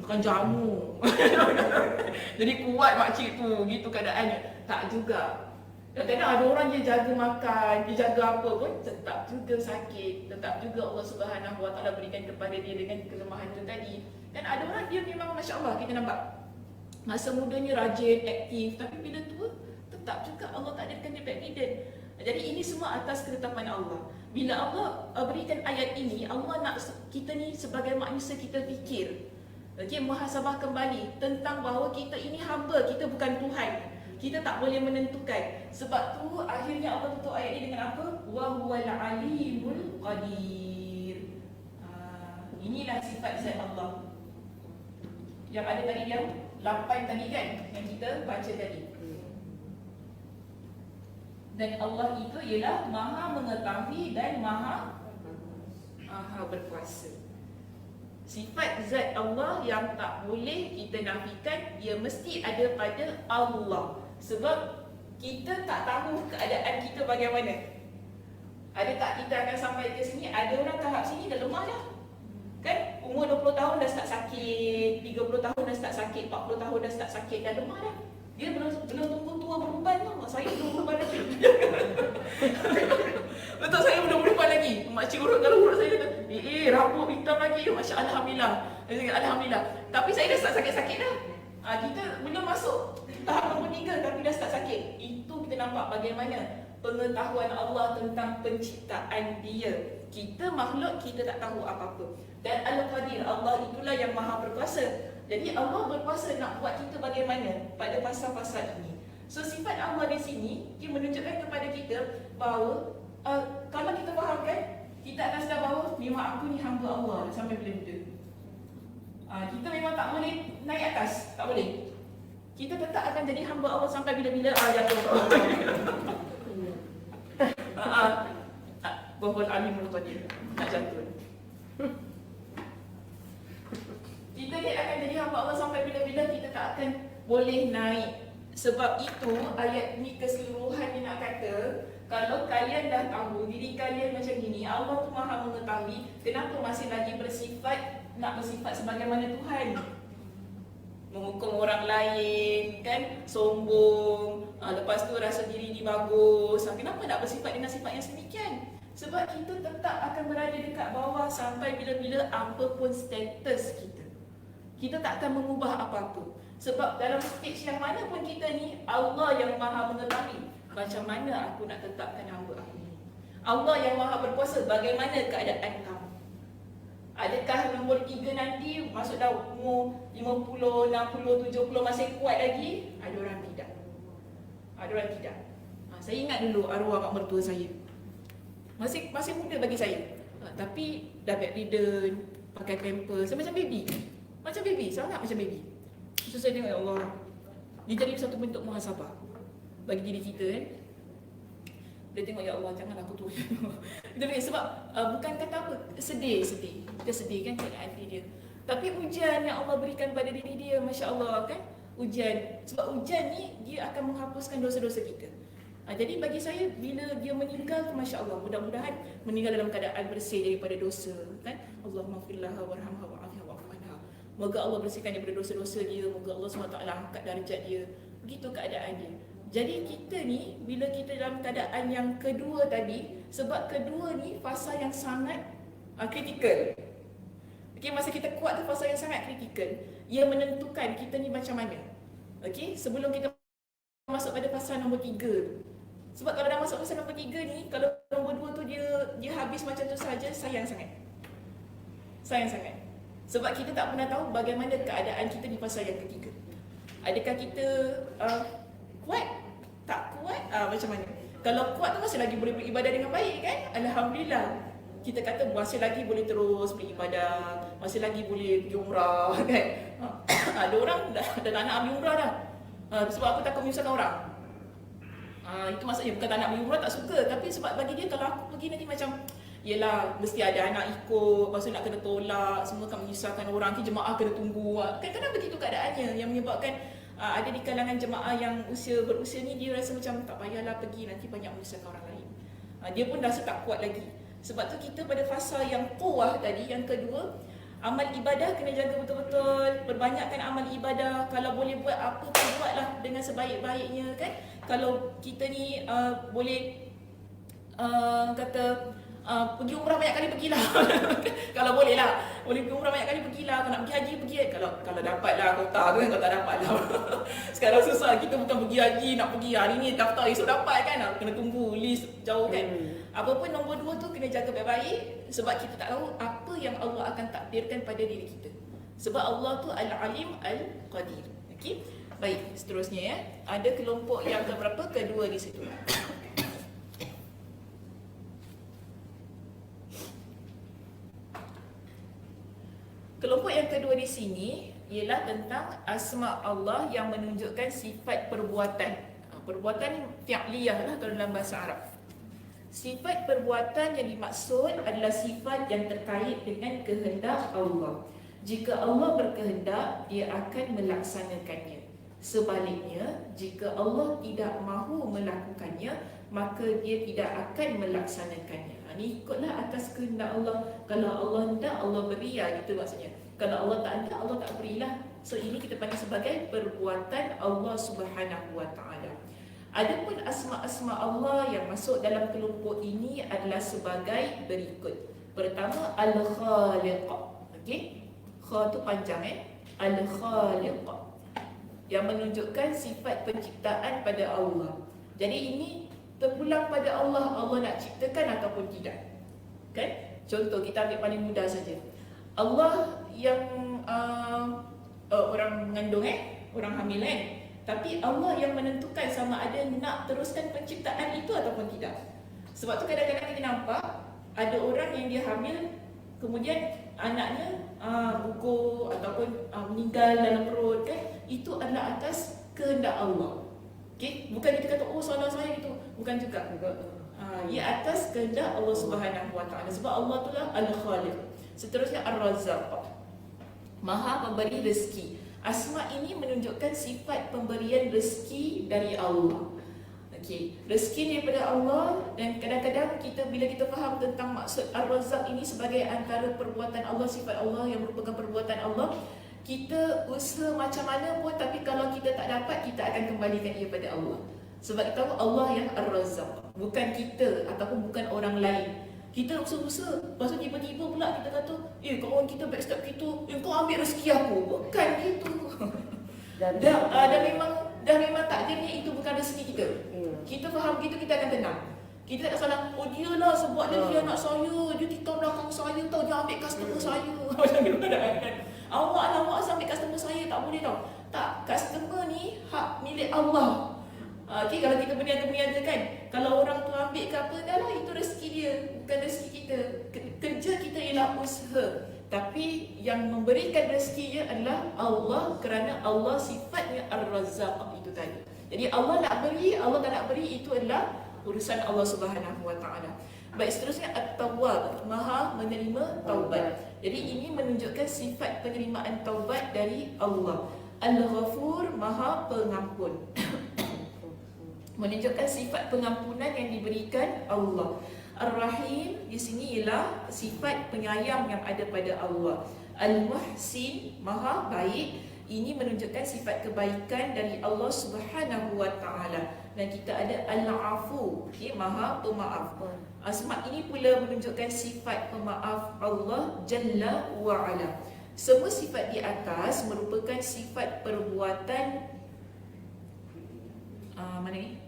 makan jamu. Jadi kuat makcik tu, gitu keadaannya. Tak juga. Kadang-kadang ada orang dia jaga makan, dia jaga apa pun, tetap juga sakit. Tetap juga Allah Subhanahu Wa Taala berikan kepada dia dengan kelemahan tu tadi. Dan ada orang dia memang Masya Allah, kita nampak masa mudanya rajin, aktif, tapi bila tua, tetap juga Allah takdirkan dia bedridden. Jadi ini semua atas ketetapan Allah. Bila Allah berikan ayat ini, Allah nak kita ni sebagai manusia kita fikir, muhasabah kembali tentang bahawa kita ini hamba, kita bukan Tuhan. Kita tak boleh menentukan. Sebab tu akhirnya Allah tutup ayat ini dengan apa? Wa huwal alimul qadir. Inilah sifat zat Allah. Yang ada tadi yang 8 tadi kan, yang kita baca tadi. Dan Allah itu ialah Maha mengetahui dan Maha berkuasa. Sifat zat Allah yang tak boleh kita nafikan, dia mesti ada pada Allah. Sebab kita tak tahu keadaan kita bagaimana. Ada tak kita akan sampai ke sini, ada orang tahap sini dah lemah dah. Kan? Umur 20 tahun dah start sakit, 30 tahun dah start sakit, 40 tahun dah start sakit, dah lemah dah. Dia belum tunggu tua beruban tau. Saya belum beruban lagi. Betul, saya belum beruban lagi. Makcik urut kalau urut saya kata, rambut hitam lagi. Masya Allah, Alhamdulillah. Saya cakap Alhamdulillah. Tapi saya dah start sakit-sakit dah. Kita belum masuk tahap nombor 3 tapi dah start sakit. Itu kita nampak bagaimana pengetahuan Allah tentang penciptaan dia. Kita makhluk, kita tak tahu apa-apa. Dan Al-Qadir, Allah itulah yang Maha berkuasa. Jadi Allah berkuasa nak buat kita bagaimana pada pasal-pasal ini. So sifat Allah di sini, dia menunjukkan kepada kita bahawa kalau kita fahamkan, kita akan sedar bahawa memang aku ni hamba Allah sampai bila-bila. Kita memang tak boleh naik atas, tak boleh. Kita tetap akan jadi hamba Allah sampai bila-bila. Jatuh. Wahul alimul qadir. Nak jatuh. Kita ni akan jadi hamba Allah sampai bila-bila, kita tak akan boleh naik. Sebab itu ayat ni keseluruhan dia nak kata, kalau kalian dah tahu diri kalian macam gini, Allah tu Maha mengetahui, kenapa masih lagi nak bersifat sebagaimana Tuhan? Menghukum orang lain, kan? Sombong, lepas tu rasa diri ni bagus. Kenapa nak bersifat dengan sifat yang sedemikian? Sebab kita tetap akan berada dekat bawah sampai bila-bila apapun status kita. Kita tak akan mengubah apa-apa. Sebab dalam stage yang mana pun kita ni, Allah yang Maha mengetahui macam mana aku nak tetapkan hamba aku ni. Allah yang Maha berkuasa, bagaimana keadaan kamu. Adakah nombor 3 nanti masuk dah umur 50, 60, 70 masih kuat lagi? Ada orang tidak. Ada orang tidak. Saya ingat dulu arwah mak mertua saya. Masih muda bagi saya. Tapi dah bedridden, pakai pampers, macam baby. Macam baby, sangat macam baby. So saya tengok, ya Allah, dia jadi satu bentuk muhasabah bagi diri kita kan. Dia tengok, ya Allah, janganlah aku turun. Kita fikir sebab bukan kata apa, sedih. Kita sedih kan keadaan diri dia. Tapi ujian yang Allah berikan pada diri dia, Masya Allah kan. Ujian, sebab ujian ni dia akan menghapuskan dosa-dosa kita. Jadi bagi saya, bila dia meninggal tu, Masya Allah, mudah-mudahan meninggal dalam keadaan bersih daripada dosa kan. Allahumma firlaha warhamha wa'afiha wa'fu anha. Moga Allah bersihkan daripada dosa-dosa dia. Moga Allah SWT angkat darjat dia. Begitu keadaan dia. Jadi kita ni, bila kita dalam keadaan yang kedua tadi, sebab kedua ni fasa yang sangat kritikal. Okay, masa kita kuat tu fasa yang sangat kritikal. Ia menentukan kita ni macam mana. Okay, sebelum kita masuk pada fasa nombor 3. Sebab kalau dah masuk fasa nombor 3 ni, kalau nombor 2 tu dia habis macam tu saja, sayang sangat. Sayang sangat. Sebab kita tak pernah tahu bagaimana keadaan kita di fasa yang ketiga. Adakah kita kuat? Tak kuat? Macam mana? Kalau kuat tu masih lagi boleh beribadah dengan baik kan? Alhamdulillah. Kita kata masih lagi boleh terus beribadah, masih lagi boleh pergi umrah kan? Ada orang dah tak nak ambil umrah dah. Sebab aku takut menyusahkan orang. Itu maksudnya bukan tak nak pergi umrah, tak suka. Tapi sebab bagi dia, kalau aku pergi nanti macam, yelah, mesti ada anak ikut, lepas tu nak kena tolak, semua akan menyusahkan orang, nanti jemaah kena tunggu. Kadang-kadang begitu keadaannya yang menyebabkan ada di kalangan jemaah yang berusia ni, dia rasa macam tak payahlah pergi, nanti banyak menyusahkan orang lain. Dia pun rasa tak kuat lagi. Sebab tu kita pada fasa yang quwwah tadi, yang kedua, amal ibadah kena jaga betul-betul, perbanyakkan amal ibadah. Kalau boleh buat apa pun buatlah dengan sebaik-baiknya kan. Kalau kita ni boleh kata pergi umrah banyak kali pergilah. Kalau boleh lah, boleh pergi umrah banyak kali pergilah. Kalau nak pergi haji pergi. Kalau dapat lah kota tu kan, kalau tak dapat lah. Sekarang susah, kita bukan pergi haji, nak pergi hari ni daftar, esok dapat kan, kena tunggu list jauh kan. Apapun nombor 2 tu kena jaga baik-baik. Sebab kita tak tahu apa yang Allah akan takdirkan pada diri kita. Sebab Allah tu Al-Alim Al-Qadir. Okey. Baik, seterusnya ya. Ada kelompok yang keberapa? Kedua di situ. Kelompok yang kedua di sini ialah tentang asma Allah yang menunjukkan sifat perbuatan. Perbuatan fi'liyah lah kalau dalam bahasa Arab. Sifat perbuatan yang dimaksud adalah sifat yang terkait dengan kehendak Allah. Jika Allah berkehendak, dia akan melaksanakannya. Sebaliknya, jika Allah tidak mahu melakukannya, maka dia tidak akan melaksanakannya. Ini ikutlah atas kehendak Allah. Kalau Allah hendak, Allah beri, gitu maksudnya. Kalau Allah tak hendak, Allah tak berilah. So ini kita panggil sebagai perbuatan Allah Subhanahu Wa Taala. Adapun asma-asma Allah yang masuk dalam kelompok ini adalah sebagai berikut. Pertama, Al-Khaliq. Okey? Kha tu panjang Al-Khaliq. Yang menunjukkan sifat penciptaan pada Allah. Jadi ini terpulang pada Allah. Allah nak ciptakan ataupun tidak. Kan? Contoh kita ambil paling mudah saja. Allah yang orang mengandung orang hamil tapi Allah yang menentukan sama ada nak teruskan penciptaan itu ataupun tidak. Sebab tu kadang-kadang kita nampak ada orang yang dia hamil, kemudian anaknya gugur ataupun meninggal dalam perut kan. Itu adalah atas kehendak Allah. Okay? Bukan kita kata, oh salah saya itu. Bukan juga. Ia atas kehendak Allah Subhanahu Wa Taala. Sebab Allah tu lah Al-Khaliq. Seterusnya Ar-Razzaq, Maha Pemberi Rezeki. Asma ini menunjukkan sifat pemberian rezeki dari Allah. Okey, rezeki daripada Allah. Dan kadang-kadang kita bila kita faham tentang maksud Ar-Razzaq ini sebagai antara perbuatan Allah, sifat Allah yang merupakan perbuatan Allah, kita usaha macam mana pun, tapi kalau kita tak dapat, kita akan kembalikan ia pada Allah. Sebab kita tahu Allah yang Ar-Razzaq, bukan kita ataupun bukan orang lain. Kita usaha-usaha, lepas tu tiba-tiba pula kita kata, kawan kita backstab kita, kau ambil rezeki aku. Bukan gitu. Dah memang takdirnya itu bukan rezeki kita. Kita faham gitu, kita akan tenang. Kita tak salah, dia lah sebab dia anak saya, dia tikam belakang saya tau, dia ambil customer saya. Macam gitu kan. Awak ambil customer saya, tak boleh tau. Tak, customer ni hak milik Allah. Okay, kalau kita berniaga kan, kalau orang tu ambil ke apa, dah lah itu rezeki dia, bukan rezeki kita. Kerja kita ialah usaha, tapi yang memberikan rezekinya adalah Allah, kerana Allah sifatnya Ar-Razzaq itu tadi. Jadi Allah nak beri, Allah tak nak beri, itu adalah urusan Allah Subhanahu Wa Taala. Baik, seterusnya At-Tawwab, Maha menerima taubat. Jadi ini menunjukkan sifat penerimaan taubat dari Allah. Al-Ghafur, Maha pengampun. Menunjukkan sifat pengampunan yang diberikan Allah. Ar-Rahim di sini ialah sifat penyayang yang ada pada Allah. Al-Muhsin, Maha baik. Ini menunjukkan sifat kebaikan dari Allah Subhanahu Wa Taala. Dan kita ada Al-Afu, okay, Maha pemaaf. Asma ini pula menunjukkan sifat pemaaf Allah Jalla wa Ala. Semua sifat di atas merupakan sifat perbuatan mana ni?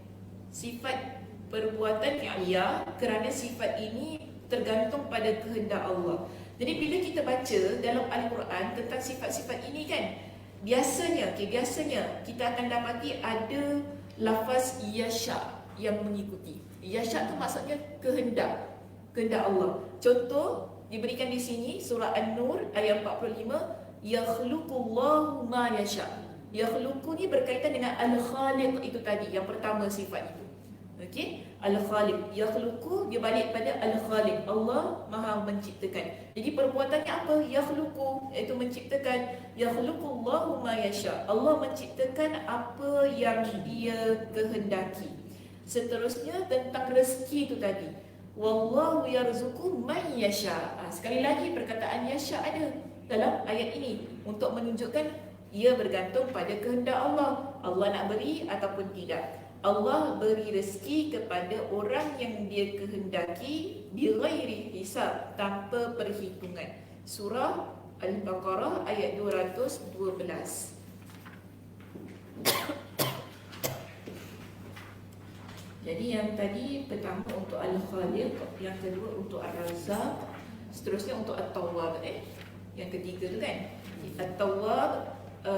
Sifat perbuatan fi'liyah, kerana sifat ini tergantung pada kehendak Allah. Jadi bila kita baca dalam Al-Quran tentang sifat-sifat ini kan, biasanya kita akan dapati ada lafaz yasha yang mengikuti. Yasha tu maksudnya kehendak Allah. Contoh diberikan di sini surah An-Nur ayat 45, yakhluqullahu ma yasha. Yakhluqu ni berkaitan dengan Al-Khaliq itu tadi, yang pertama sifat itu. Okey, Al-Khaliq. Yakhluqu dia balik pada Al-Khaliq. Allah Maha menciptakan. Jadi perbuatannya apa? Yakhluqu, iaitu menciptakan. Yakhluqullahu ma yasha. Allah menciptakan apa yang Dia kehendaki. Seterusnya tentang rezeki itu tadi. Wallahu yarzuqu man yasha. Sekali lagi perkataan yasha ada dalam ayat ini untuk menunjukkan ia bergantung pada kehendak Allah. Allah nak beri ataupun tidak. Allah beri rezeki kepada orang yang Dia kehendaki bighairi hisab, tanpa perhitungan. Surah Al-Baqarah ayat 212. Jadi yang tadi pertama untuk Al-Khaliq, yang kedua untuk Ar-Razzaq, seterusnya untuk At-Tawwab. Yang ketiga tu kan, At-Tawwab,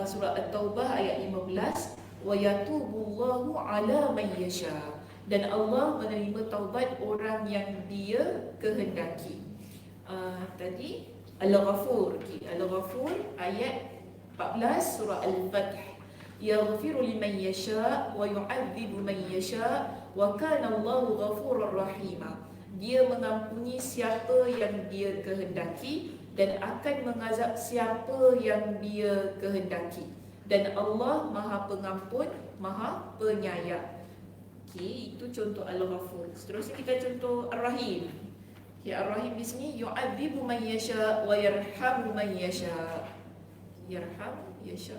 surah At-Taubah ayat 15, wa yatubullahu ala man yasha. Dan Allah menerima taubat orang yang Dia kehendaki. Tadi Al-Ghafur, Al-Ghafur ayat 14 surah Al-Fath, yaghfiru liman yasha wa yu'adzibu man yasha wa kana Allahu ghafurur rahima. Dia mengampuni siapa yang Dia kehendaki dan akan mengazab siapa yang Dia kehendaki. Dan Allah Maha Pengampun, Maha Penyayang. Okey, itu contoh Al-Ghafur. Seterusnya kita contoh Ar-Rahim. Okay, Ar-Rahim di sini yu'adzibu man yasha wa yarhamu man yasha. Yarham yasha.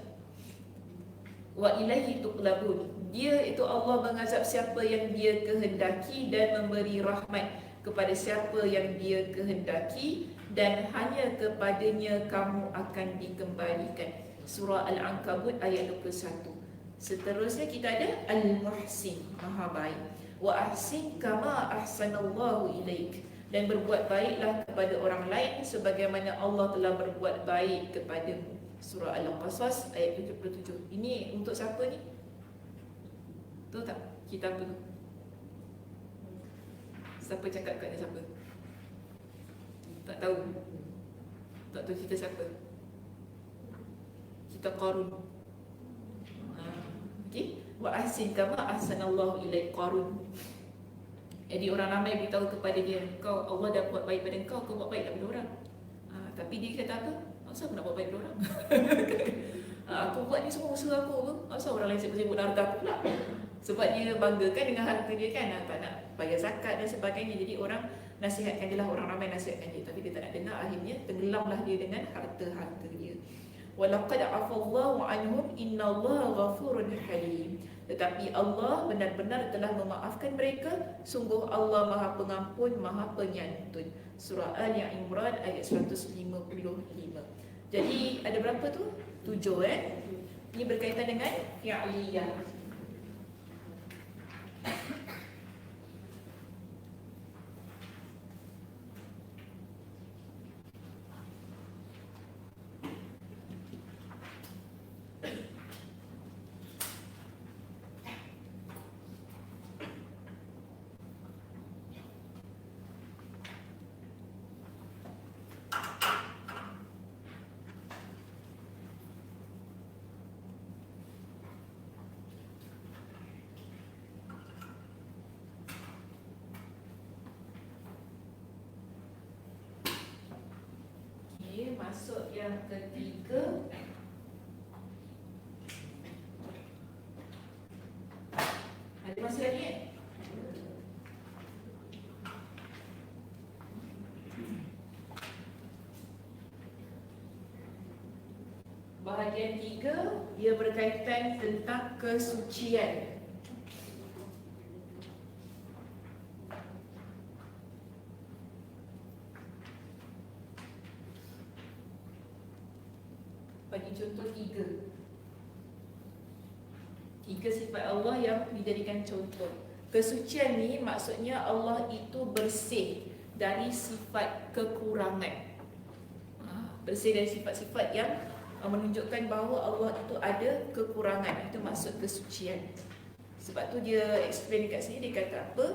Wa ilaihi tuqlabun. Dia itu Allah mengazab siapa yang Dia kehendaki dan memberi rahmat kepada siapa yang Dia kehendaki, dan hanya kepadanya kamu akan dikembalikan. Surah Al-Ankabut ayat 21. Seterusnya kita ada Al-Muhsin, Maha baik. Wa ahsin kama ahsanallahu ilaik. Dan berbuat baiklah kepada orang lain sebagaimana Allah telah berbuat baik kepadamu. Surah Al-Qasas ayat 77. Ini untuk siapa ni? Tahu tak? Kita apa tu? Siapa cakap kat ni siapa? Tak tahu. Tak tahu kita siapa. Kita Qarun. Okey, wa ahsin kama ahsanallahu ilaik Qarun. Jadi orang ramai beritahu kepada dia, kau Allah dah buat baik pada kau, kau buat baik pada orang. Tapi dia kata apa? Asal aku nak buat baik pada orang? Aku buat ni semua usaha aku. Asal orang lain sibuk-sibuk harta aku pula? Sebab dia banggakan dengan harta dia kan, tak nak bayar zakat dan sebagainya. Jadi orang nasihatkan dia lah, orang ramai nasihatkan dia, tapi dia tak nak dengar. Akhirnya tenggelamlah dia dengan harta-harta dia. Walaqad afallahu anhum innallaha ghafurun halim. Tetapi Allah benar-benar telah memaafkan mereka. Sungguh Allah Maha Pengampun, Maha Penyantun. Surah Ali Imran ayat 155. Jadi ada berapa tu? 7 Ini berkaitan dengan fi'liyah. yang ketiga, ada masa lagi kan? Bahagian tiga, ia berkaitan tentang kesucian. Bagi contoh tiga. Tiga sifat Allah yang dijadikan contoh. Kesucian ni maksudnya Allah itu bersih dari sifat kekurangan. Bersih dari sifat-sifat yang menunjukkan bahawa Allah itu ada kekurangan. Itu maksud kesucian. Sebab tu dia explain dekat sini, dia kata apa?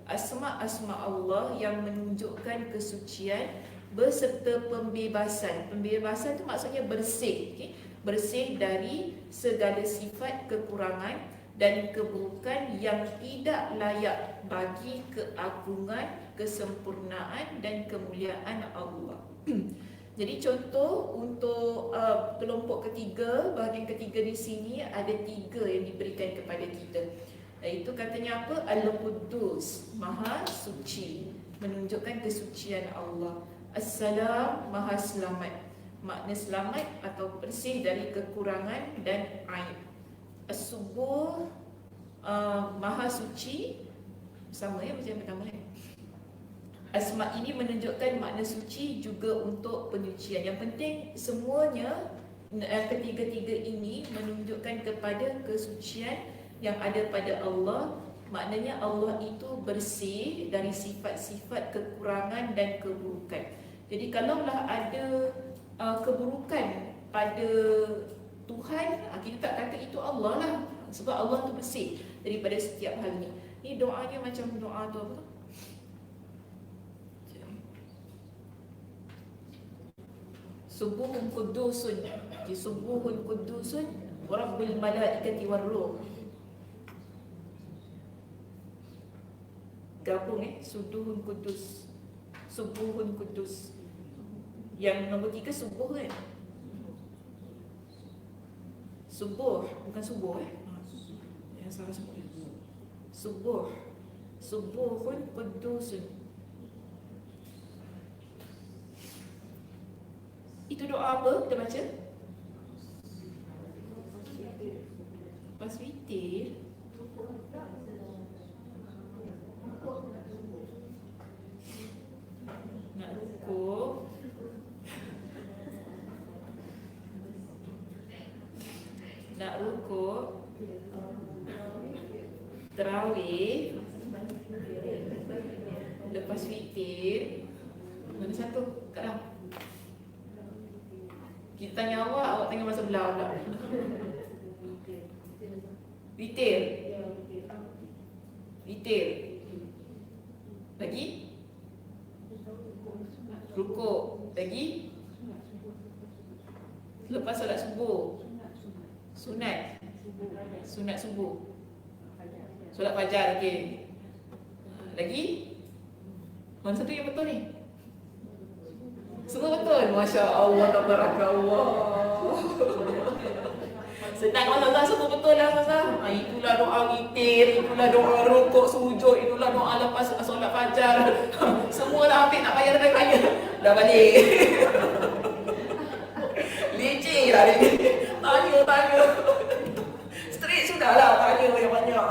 Asma-asma Allah yang menunjukkan kesucian beserta pembebasan. Pembebasan itu maksudnya bersih, okay? Bersih dari segala sifat kekurangan dan keburukan yang tidak layak bagi keagungan, kesempurnaan dan kemuliaan Allah. Jadi contoh untuk kelompok ketiga, bahagian ketiga di sini ada tiga yang diberikan kepada kita. Iaitu katanya apa? Al-Quddus, Maha Suci, menunjukkan kesucian Allah. As-Salam, Maha Selamat, makna selamat atau bersih dari kekurangan dan aib. As-Subuh, Maha Suci, sama ya macam yang pertama kan? Asma ini menunjukkan makna suci juga untuk penyucian. Yang penting semuanya ketiga-tiga ini menunjukkan kepada kesucian yang ada pada Allah. Maknanya Allah itu bersih dari sifat-sifat kekurangan dan keburukan. Jadi kalaulah ada keburukan pada Tuhan, kita tak kata itu Allah lah. Sebab Allah tu bersih daripada setiap hal ni. Ni doanya macam doa tu apa tu? Subuhun Qudusun, Subuhun Qudusun Rabbul Malaikati Warruh. Gabung Subuhun Qudus, Subuhun Qudus. Yang nombor 3 subuh kan? Subuh, bukan subuh yang salah sebut. Subuh, Subuhun Qudusun. Itu doa apa kita baca? Lepas witir. Nak rukuk. Nak rukuk. Terawih. Lepas witir. Mana satu? Kat dalam. Kita tanya awak tanya masa belah pula. Witir. Witir. Lagi? Rukuk. Lagi? Lepas solat subuh. Sunat. Sunat subuh. Solat fajar, okey. Lagi? Mana satu yang betul ni? Semua betul. Masya Allah, tabarakallah. Senang Ustazah, semua betul lah Ustazah. Itulah doa witir, itulah doa rukuk sujud, itulah doa lepas solat fajar. Semualah hampir nak bayar raya. Dah balik. Leceh lah ni. Tanya. Straight sudahlah, tanya banyak-banyak.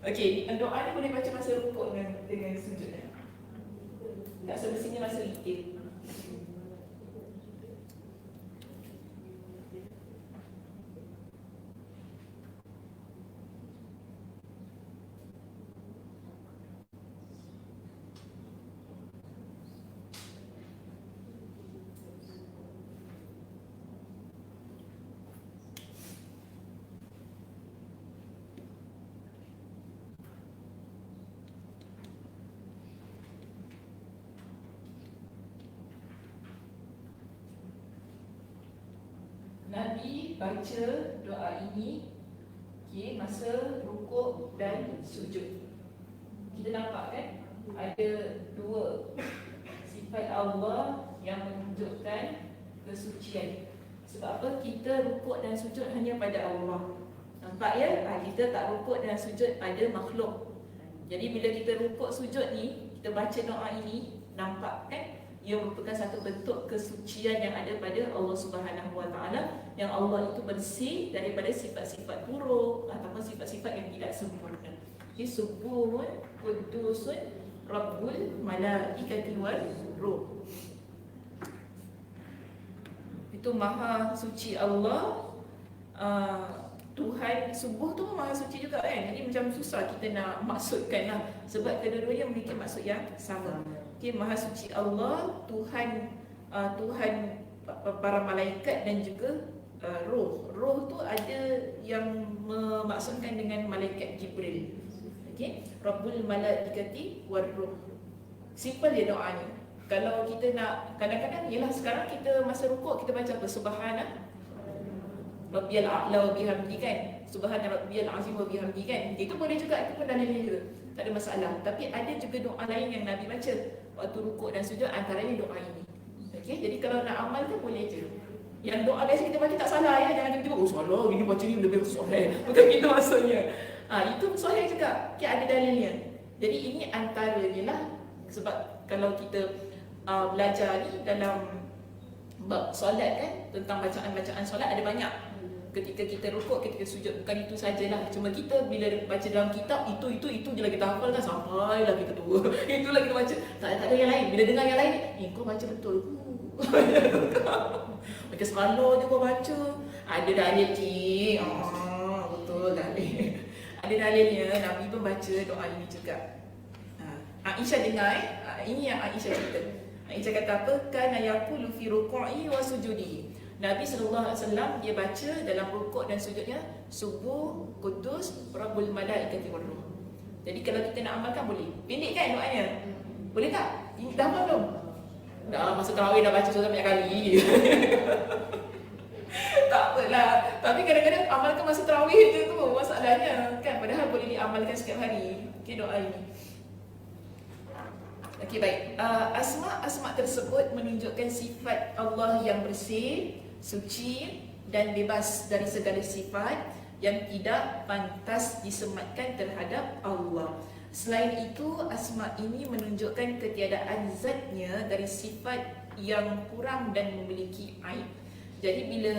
Okey, doa ni boleh baca masa rukuk dengan sujud. Tak semestinya masa witir. Nabi baca doa ini masa rukuk dan sujud. Kita nampak kan? ada dua sifat Allah yang menunjukkan kesucian. Sebab apa? Kita rukuk dan sujud hanya pada Allah. Nampak ya? Kita tak rukuk dan sujud pada makhluk. Jadi bila kita rukuk sujud ni, kita baca doa ini, nampak kan? Ia merupakan satu bentuk kesucian yang ada pada Allah Subhanahu Wa Taala, yang Allah itu bersih daripada sifat-sifat buruk ataupun sifat-sifat yang tidak sempurna. Jadi subuhun qudusun rabbul malaikati wal ruh. Itu maha suci Allah. Tuhan subuh tu maha suci juga kan. Jadi macam susah kita nak maksudkan lah, sebab kedua-duanya memiliki maksud yang sama. Okay, maha suci Allah, Tuhan para malaikat dan juga roh. Roh tu ada yang memaksudkan dengan malaikat Jibril. Okey, Rabbul malaikati war ruh. Simple je doanya. Kalau kita nak, kadang-kadang ialah sekarang kita masa rukuk kita baca apa? Subhana Rabbiyal a'la wa bihamdi kan. Subhana Rabbiyal azim wa bihamdi kan. Itu boleh juga, itu pun dalil juga. Tak ada masalah. Tapi ada juga doa lain yang Nabi baca waktu rukuk dan sujud, antaranya doa ini. Okey, jadi kalau nak amalkan boleh je. Yang doa biasa kita baca tak salah ya. Jangan tiba-tiba oh salah, ini baca ni lebih sahih. Bukan itu maksudnya. Itu sahih juga. Okay, ada dalilnya. Jadi ini antaranya lah. Sebab kalau kita belajar ni dalam bab solat kan, tentang bacaan-bacaan solat ada banyak. Ketika kita rukuk, ketika sujud, bukan itu sajalah. Cuma kita bila baca dalam kitab, itu je lah kita hafal kan, sampailah kita tua. Itulah kita baca. Tak ada yang lain. Bila dengar yang lain, kau baca betul. Macam selalu je kau baca. Ada dalil cik. Betul dalil. Ada dalilnya, Nabi pun baca doa ini juga. Aisyah dengar ini yang Aisyah cerita. Aisyah kata apa? Kana yaqulu fi ruku'i wa sujudi. Nabi SAW dia baca dalam rukuk dan sujudnya subuh qudus rabbul malaikati war ruh. Jadi kalau kita nak amalkan boleh. Pendek kan doanya? Boleh tak? Dah hafal belum? Dah masa tarawih dah baca surah banyak kali. Tak apalah. Tapi kadang-kadang amalkan masa tarawih je tu masalahnya kan, padahal boleh diamalkan setiap hari. Okey, doa ini. Okey, baik. Asma' tersebut menunjukkan sifat Allah yang bersih, suci dan bebas dari segala sifat yang tidak pantas disematkan terhadap Allah. Selain itu, asma' ini menunjukkan ketiadaan zatnya dari sifat yang kurang dan memiliki aib. Jadi bila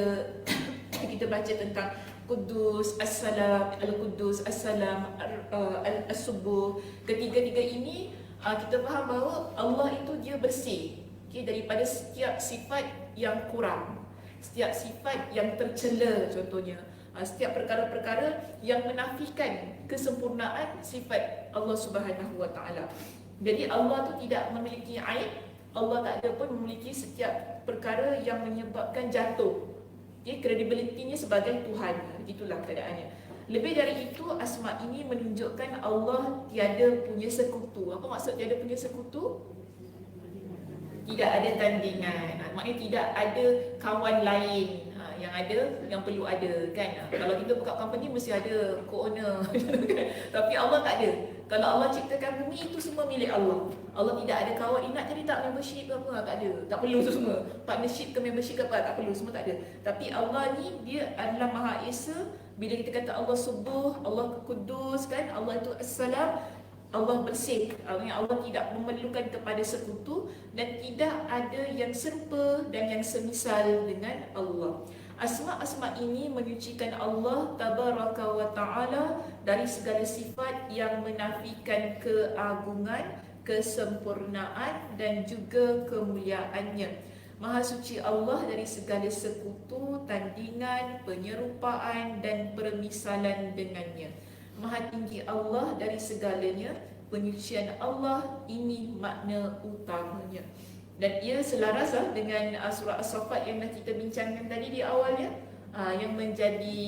kita baca tentang Qudus, As-Salam, Al-Qudus, As-Salam, As-Subuh, ketiga-tiga ini kita faham bahawa Allah itu dia bersih, okay, daripada setiap sifat yang kurang, setiap sifat yang tercela, contohnya setiap perkara-perkara yang menafikan kesempurnaan sifat Allah Subhanahu Wa Taala. Jadi Allah tu tidak memiliki aib, Allah tak ada pun memiliki setiap perkara yang menyebabkan jatuh, okay, kredibilitinya sebagai Tuhan. Begitulah keadaannya. Lebih dari itu, asma ini menunjukkan Allah tiada punya sekutu. Apa maksud tiada punya sekutu? Tidak ada tandingan. Maknanya tidak ada kawan lain. Yang ada, yang perlu ada kan. Kalau kita buka company mesti ada co-owner. Tapi Allah tak ada. Kalau Allah ciptakan bumi, itu semua milik Allah. Allah tidak ada kawan. Nak jadi tak membership ke apa? Tak ada. Tak perlu itu semua. Partnership ke membership ke apa? Tak perlu. Semua tak ada. Tapi Allah ni, dia adalah Maha Esa. Bila kita kata Allah subuh, Allah kudus kan, Allah itu As-Salam, Allah bersih. Allah tidak memerlukan kepada sekutu dan tidak ada yang serupa dan yang semisal dengan Allah. Asma-asma ini menyucikan Allah Tabaraka wa Ta'ala dari segala sifat yang menafikan keagungan, kesempurnaan dan juga kemuliaannya. Maha suci Allah dari segala sekutu, tandingan, penyerupaan dan permisalan dengannya. Maha tinggi Allah dari segalanya. Penyucian Allah ini makna utamanya. Dan ia selaras dengan surah As-Saffat yang dah kita bincangkan tadi di awalnya, yang menjadi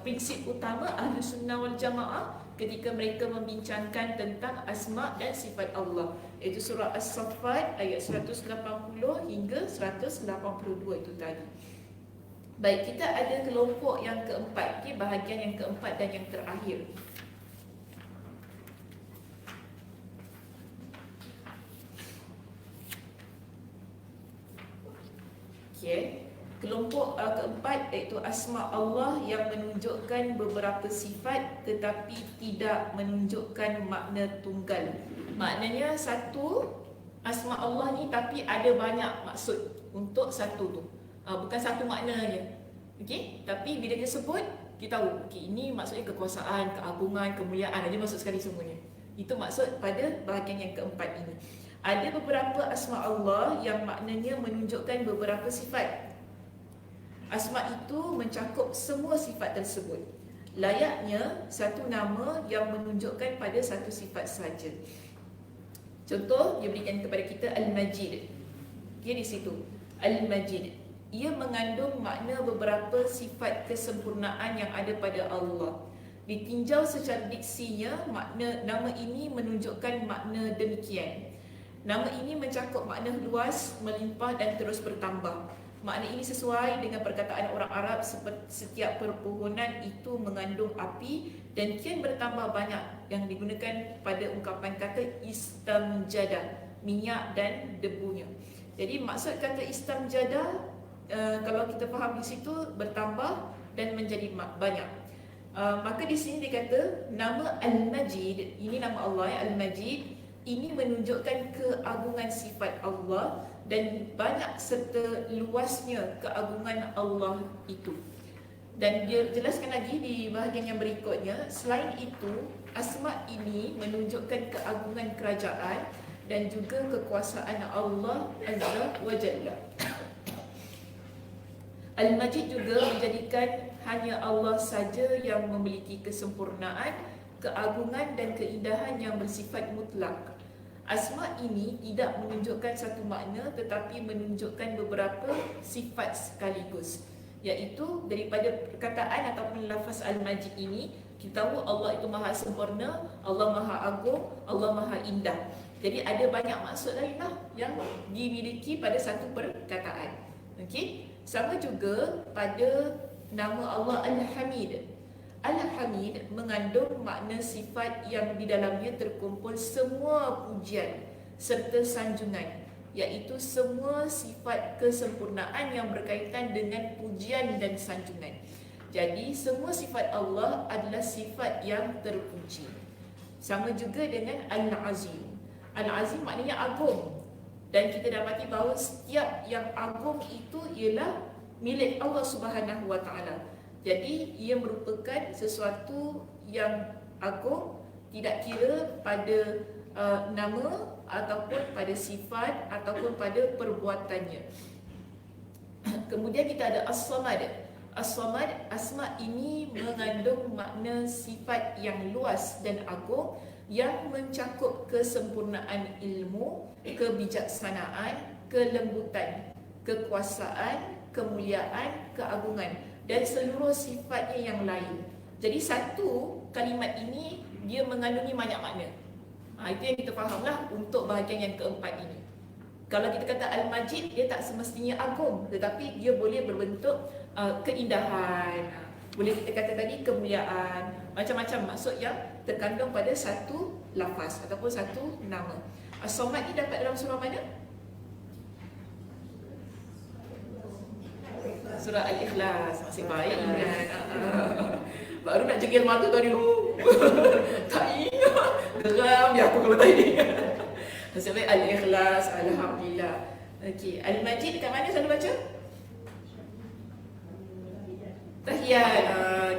prinsip utama Ahlus Sunnah wal Jamaah ketika mereka membincangkan tentang asma dan sifat Allah. Itu surah As-Saffat ayat 180 hingga 182 itu tadi. Baik, kita ada kelompok yang keempat, okay, bahagian yang keempat dan yang terakhir. Okey. Kelompok keempat iaitu asma Allah yang menunjukkan beberapa sifat tetapi tidak menunjukkan makna tunggal. Maknanya satu asma Allah ni tapi ada banyak maksud untuk satu tu. Bukan satu makna je. Okey, tapi bila dia sebut kita tahu okey ini maksudnya kekuasaan, keagungan, kemuliaan, ada maksud sekali semuanya. Itu maksud pada bahagian yang keempat ini. Ada beberapa asma Allah yang maknanya menunjukkan beberapa sifat. Asma itu mencakup semua sifat tersebut. Layaknya satu nama yang menunjukkan pada satu sifat saja. Contoh, dia berikan kepada kita Al-Majid. Dia di situ. Al-Majid. Ia mengandung makna beberapa sifat kesempurnaan yang ada pada Allah. Ditinjau secara diksinya, makna nama ini menunjukkan makna demikian. Nama ini mencakup makna luas, melimpah dan terus bertambah. Makna ini sesuai dengan perkataan orang Arab seperti setiap perpohonan itu mengandung api dan kian bertambah banyak yang digunakan pada ungkapan kata istamjada, minyak dan debunya. Jadi maksud kata istamjada kalau kita faham di situ bertambah dan menjadi banyak. Maka di sini dikata nama Al-Majid, ini nama Allah Al-Majid, ini menunjukkan keagungan sifat Allah dan banyak serta luasnya keagungan Allah itu. Dan dia jelaskan lagi di bahagian yang berikutnya, selain itu asma ini menunjukkan keagungan kerajaan dan juga kekuasaan Allah Azza wa Jalla. Al-Majid juga menjadikan hanya Allah saja yang memiliki kesempurnaan, keagungan dan keindahan yang bersifat mutlak. Asma ini tidak menunjukkan satu makna tetapi menunjukkan beberapa sifat sekaligus. Iaitu daripada perkataan ataupun lafaz Al-Majid ini, kita tahu Allah itu maha sempurna, Allah maha agung, Allah maha indah. Jadi ada banyak maksud lain lah yang dimiliki pada satu perkataan. Okey? Sama juga pada nama Allah Al-Hamid. Al-Hamid mengandung makna sifat yang di dalamnya terkumpul semua pujian serta sanjungan, iaitu semua sifat kesempurnaan yang berkaitan dengan pujian dan sanjungan. Jadi semua sifat Allah adalah sifat yang terpuji. Sama juga dengan Al-Azim. Al-Azim maknanya agung. Dan kita dapati bahawa setiap yang agung itu ialah milik Allah Subhanahu wa Ta'ala. Jadi ia merupakan sesuatu yang agung, tidak kira pada nama ataupun pada sifat ataupun pada perbuatannya. Kemudian kita ada As-Samad. As-Samad, asma ini mengandung makna sifat yang luas dan agung yang mencakup kesempurnaan ilmu, kebijaksanaan, kelembutan, kekuasaan, kemuliaan, keagungan dan seluruh sifatnya yang lain. Jadi satu kalimat ini dia mengandungi banyak makna. Itu yang kita fahamlah untuk bahagian yang keempat ini. Kalau kita kata Al-Majid, dia tak semestinya agung, tetapi dia boleh berbentuk keindahan. Boleh kita kata tadi kemuliaan, macam-macam maksud yang terkandung pada satu lafaz ataupun satu nama. As-Samad ni dapat dalam surah mana? Surah Al-Ikhlas. Masih baik Imran. Baru nak jegil mata tadi. Tak ingat. Geram dia aku kalau tadi. Masih baik Al-Ikhlas. Alhamdulillah. Okey, Al-Majid dekat mana selalu baca? Tahiyat.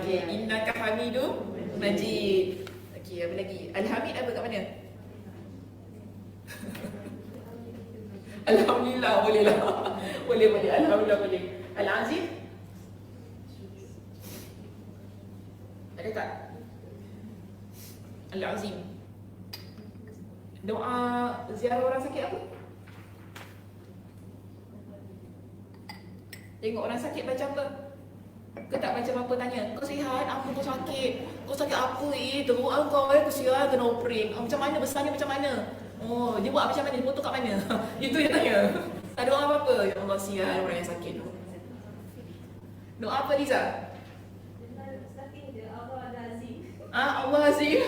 Okey, innaka Hamidum Majid. Okey, apa lagi? Al-Hamid apa kat mana? Alhamdulillah, boleh lah. Boleh. Alhamdulillah boleh. Al-Azim? Ada tak? Al-Azim. Doa ziarah orang sakit apa? Tengok orang sakit baca apa? Kau tak macam apa tanya, kau sihat, apa kau sakit? Kau sakit apa teruk kau kesian kena operate. Macam mana besarnya macam mana? Oh, dia buat macam mana? Dia potong kat mana? Itu dia tanya. Tak ada orang apa-apa. Ya Allah, sihat orang yang sakit tu. Doa apa Liza? Allah Azim.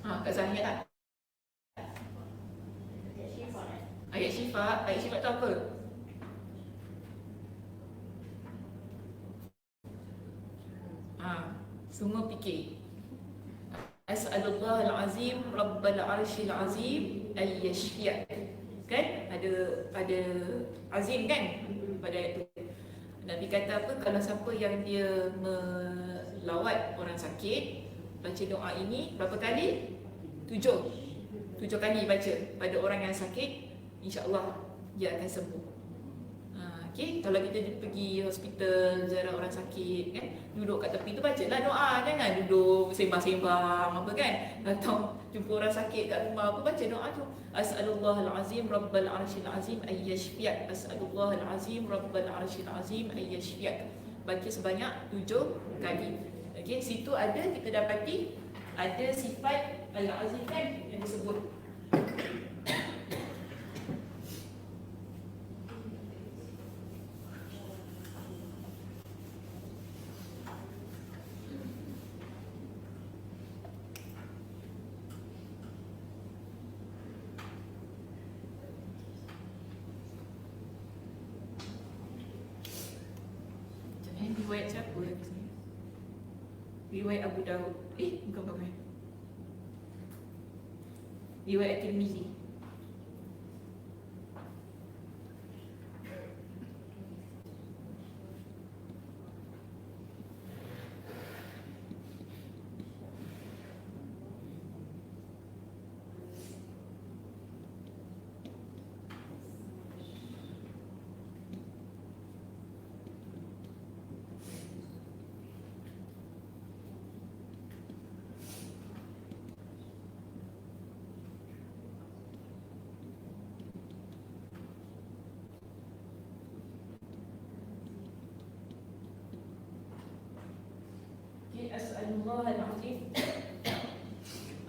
Kat Zahir tak? Ayat Syifa. sifat tu apa? Semua fikir. As'alullah al-azim rabbal arshil azim ay yashfi'ak. Kan? Ada azim kan? Pada ayat tu. Nabi kata apa? Kalau siapa yang dia melawat orang sakit, baca doa ini berapa kali? 7 kali baca pada orang yang sakit, insya-Allah dia akan sembuh. Okay, kalau kita pergi hospital ziarah orang sakit kan, duduk kat tepi tu bacalah doa, jangan duduk sembang-sembang apa kan. Atau jumpa orang sakit kat rumah apa, baca doa tu. As'alullahal azim rabbal arshil azim ay yashfi'ak. As'alullahal azim rabbal arshil azim ay yashfi'ak. Baca sebanyak 7 kali. Okey, situ ada kita dapati ada sifat al-azim kan yang disebut. Riwayat siapa yang sini? Riwayat Abu Daud. Bukan. Riwayat Tirmizi.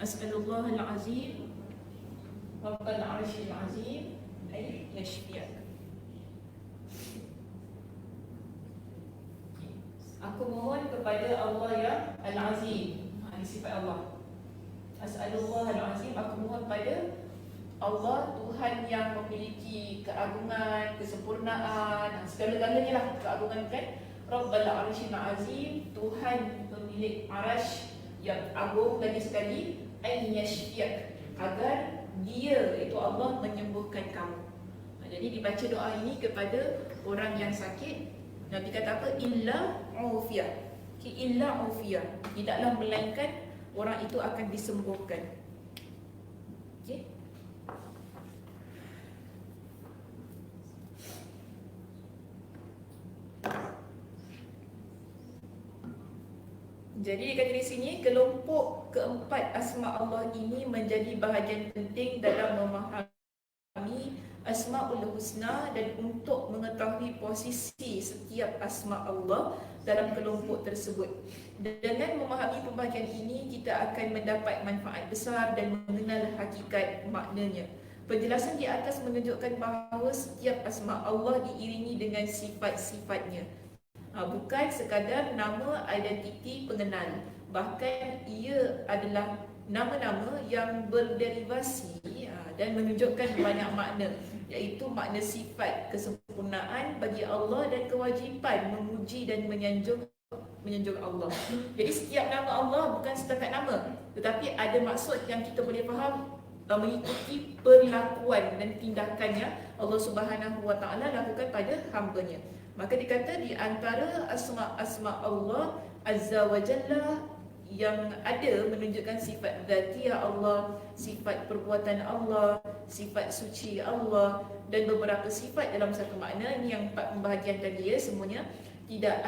As'alullahal azim rabbal arshil azim ay yashfi'ak. Aku mohon kepada Allah yang Al-Azim. Ini sifat Allah. As'alullahal azim, aku mohon pada Allah, Tuhan yang memiliki keagungan, kesempurnaan, segala-galanya lah keagungan kan. Rabbal arshil azim, Tuhan pemilik arash yang agung lagi sekali, ay yashfi'ak, agar dia itu Allah menyembuhkan kamu. Jadi dibaca doa ini kepada orang yang sakit. Nabi kata apa? Illa ufiyah. Illa ufiyah, tidaklah melainkan orang itu akan disembuhkan. Okey. Jadi dikata di sini, kelompok keempat asma Allah ini menjadi bahagian penting dalam memahami Asmaul Husna dan untuk mengetahui posisi setiap asma Allah dalam kelompok tersebut. Dengan memahami pembahagian ini, kita akan mendapat manfaat besar dan mengenal hakikat maknanya. Penjelasan di atas menunjukkan bahawa setiap asma Allah diiringi dengan sifat-sifatnya. Bukan sekadar nama identiti pengenal, bahkan ia adalah nama-nama yang berderivasi dan menunjukkan banyak makna, iaitu makna sifat kesempurnaan bagi Allah dan kewajipan memuji dan menyanjung Allah. Jadi setiap nama Allah bukan setakat nama, tetapi ada maksud yang kita boleh faham mengikuti perlakuan dan tindakannya Allah Subhanahu Wa Taala lakukan pada hamba-Nya. Maka dikata di antara asma-asma Allah Azza wa Jalla yang ada menunjukkan sifat zatiyah Allah, sifat perbuatan Allah, sifat suci Allah dan beberapa sifat dalam satu makna. Ini yang 4 pembahagian tadi ya, semuanya tidak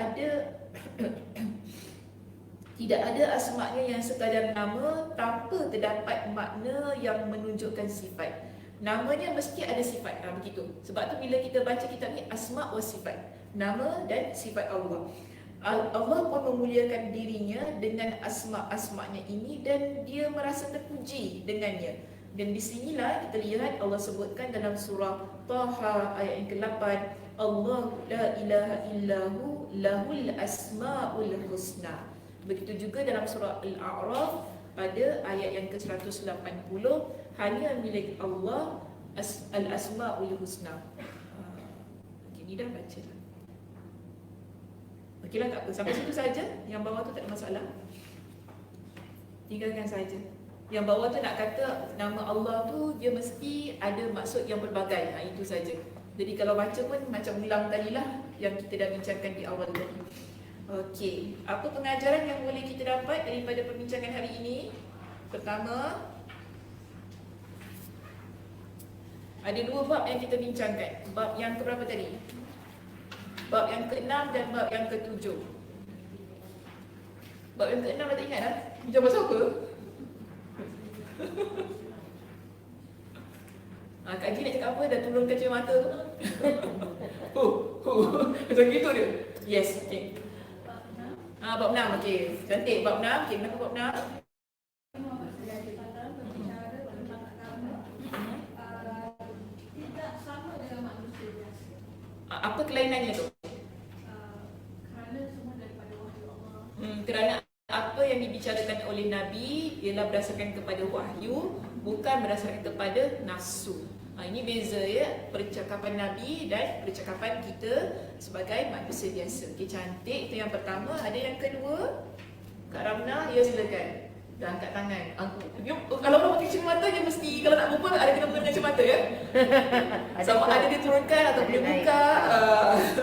ada asma'nya yang sekadar nama tanpa terdapat makna yang menunjukkan sifat. Namanya mesti ada sifat, begitu. Sebab tu bila kita baca kitab ni, asma' wa sifat, nama dan sifat Allah. Allah pun memuliakan dirinya dengan asma'-asma'nya ini dan dia merasa terpuji dengannya. Dan di sinilah kita lihat Allah sebutkan dalam surah Taha ayat yang ke-8, Allah la ilaha illahu lahul asma'ul husna. Begitu juga dalam surah Al-A'raf pada ayat yang ke-180, hanya milik Allah Al-Asma'ul Husna. Okey, ni dah baca dah. Okeylah, tak apa. Sampai situ saja. Yang bawah tu tak ada masalah. Tinggalkan saja. Yang bawah tu nak kata nama Allah tu dia mesti ada maksud yang pelbagai. Itu saja. Jadi kalau baca pun macam ulang tadilah yang kita dah bincangkan di awal tadi. Okey, apa pengajaran yang boleh kita dapat daripada perbincangan hari ini? Pertama, ada dua bab yang kita bincangkan. Bab yang keberapa tadi? Bab yang ke-6 dan bab yang ke-7. Bab yang ke-6 dah tak ingat dah? Bincang pasal apa? Kak Haji nak cakap apa? Dah turun kacamata tu. Macam gitu dia. Yes, okey. Bab 6, okey. Cantik bab 6. Okey, kenapa bab 6? tidak sama dengan manusia biasa. Apa kelainannya tu? Kerana semua daripada wahyu Allah. Kerana apa yang dibicarakan oleh Nabi ialah berdasarkan kepada wahyu, bukan berdasarkan kepada nafsu. Ini beza ya, percakapan Nabi dan percakapan kita sebagai manusia biasa. Okey, cantik. Itu yang pertama. Ada yang kedua? Kak Ramna, ya silakan. Dah angkat tangan. Kalau orang pakai kacamata dia mesti, kalau nak berbual ada kena pakai kacamata ya. Sama ada dia turunkan atau dia buka.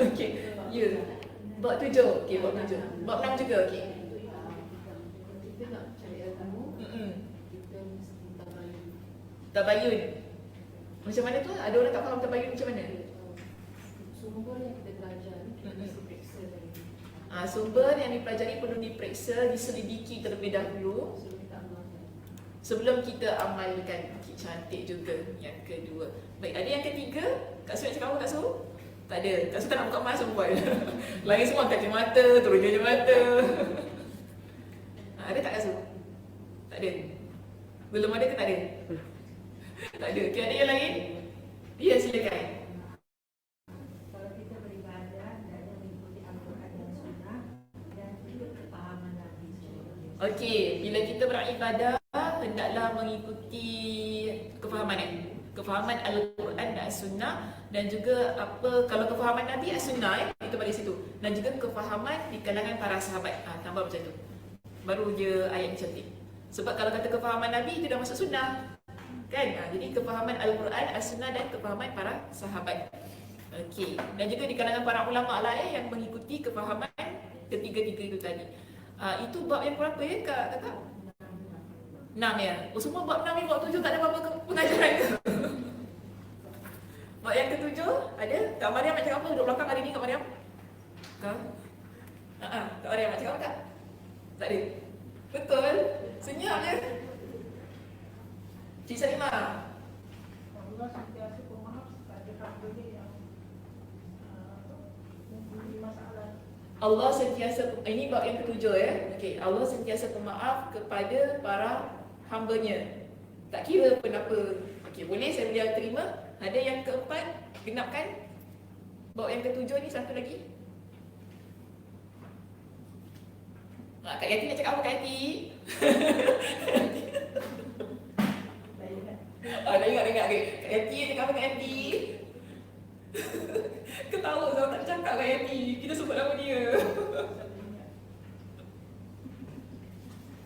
Okey. Ya. Bab 7. Okey, bab 7. Bab 6 juga. Okey. Kita nak percaya kamu, kita mesti tabayun. Tabayun. Macam mana tu? Ada orang tak faham tabayun macam mana? Sumber yang kita belajar kita mesti periksa lagi. Sumber yang dipelajari perlu diperiksa, diselidiki terlebih dahulu Sebelum kita amalkan. sebelum kita amalkan. Okay, cantik juga yang kedua. Baik, ada yang ketiga? Kak Su nak cakap apa Kak Su? Tak ada. Kak Su tak nak buka mas perempuan. Lain semua angkat kacamata, turun kacamata. Ada tak Kak Su? Tak ada. Belum ada ke tak ada? Tak ada. Okay, ada yang lain? Ya, silakan. Kalau kita beribadah dan mengikuti Al-Quran dan Sunnah dan ikut kepahaman Nabi SAW. Okey, bila kita beribadah hendaklah mengikuti kefahaman Al-Quran dan As-Sunnah, dan juga apa kalau kefahaman Nabi As-Sunnah itu pada situ, dan juga kefahaman di kalangan para sahabat. Tambah macam tu. Baru je ayat ni cantik. Sebab kalau kata kefahaman Nabi itu dah masuk sunnah. Kan? Jadi kefahaman Al-Quran, As-Sunnah dan kefahaman para sahabat. Okey, dan juga di kalangan para ulama lah yang mengikuti kefahaman ketiga-tiga itu tadi. Itu bab yang berapa ya kakak? 6 ya? Semua bab 6 ni, bab 7 tak ada apa-apa pengajaran ke? Bab yang ke-7 ada? Kak Mariam nak cakap apa? Duduk belakang hari ni Kak Mariam? Kak Mariam nak cakap apa Kak? Tak ada? Betul? Senyap je. Cik Salimah. Allah sentiasa pemaaf kepada hamba-Nya yang mempunyai masalah. Allah sentiasa, ini bab yang ke-7 ya. Okey, Allah sentiasa pemaaf kepada para hamba-Nya. Tak kira kenapa. Okey, boleh saya boleh terima. Ada yang keempat, genapkan. Bab yang ke-7 ni satu lagi. Kak Yati nak cakap apa Kak Yati? Dah ingat. Okay. Kak Yati cakap apa Kak Yati? Ketawa sebab tak cakap Kak Yati. Kita sebut nama dia.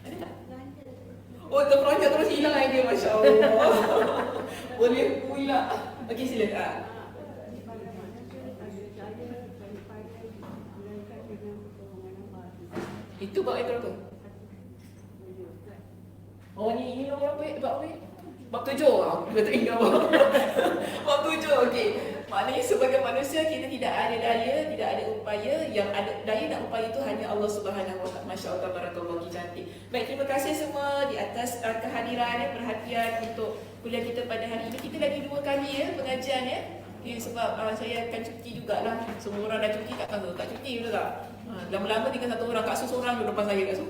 Ada tak? Terperanjat terus hilang idea, Masya Allah. Boleh pula. Okey, silakan. Itu bab yang berapa? Oh ni nombor berapa? Bab apa? Bab 7. Aku tak ingat bab. Bab 7. Okey. Maknanya sebagai manusia kita tidak ada daya, tidak ada upaya. Yang ada daya dan upaya itu hanya Allah Subhanahu Wa Taala. Masya-Allah, barakallahu, cantik. Baik, terima kasih semua di atas kehadiran dan perhatian untuk kuliah kita pada hari ini. Kita lagi 2 kali ya pengajian ya. Sebab saya akan cuti jugalah. Semua orang dah cuti, tak tahu tak cuti juga tak? Lama-lama tinggal satu orang, Kak Su seorang duduk depan saya, Kak Su.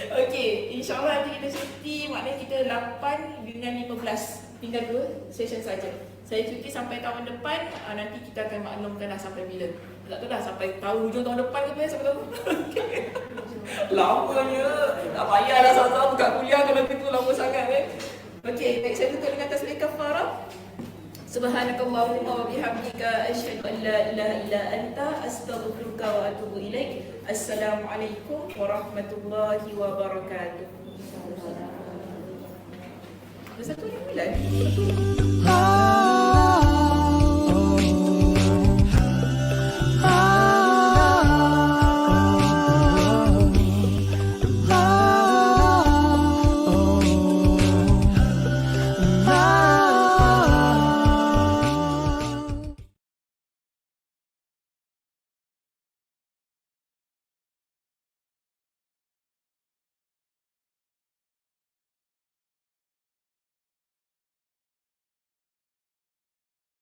Okey, insyaAllah nanti kita cuti, maknanya kita 8 dengan 15. Tinggal 2 session saja. Saya cuti sampai tahun depan, nanti kita akan maklumkan dah sampai bila. Tak tahu dah sampai tahun hujung tahun depan ke apa, siapa tahu. Lamanya, tak payahlah sama-sama buka kuliah kalau itu lama sangat Okey, baik, saya tutup dengan tasbih kafarah. Subhanakallahumma wa bihamdika asyhadu an la ilaha illa anta astaghfiruka wa atubu ilaik. Assalamualaikum warahmatullahi wabarakatuh. Satu ni bulan.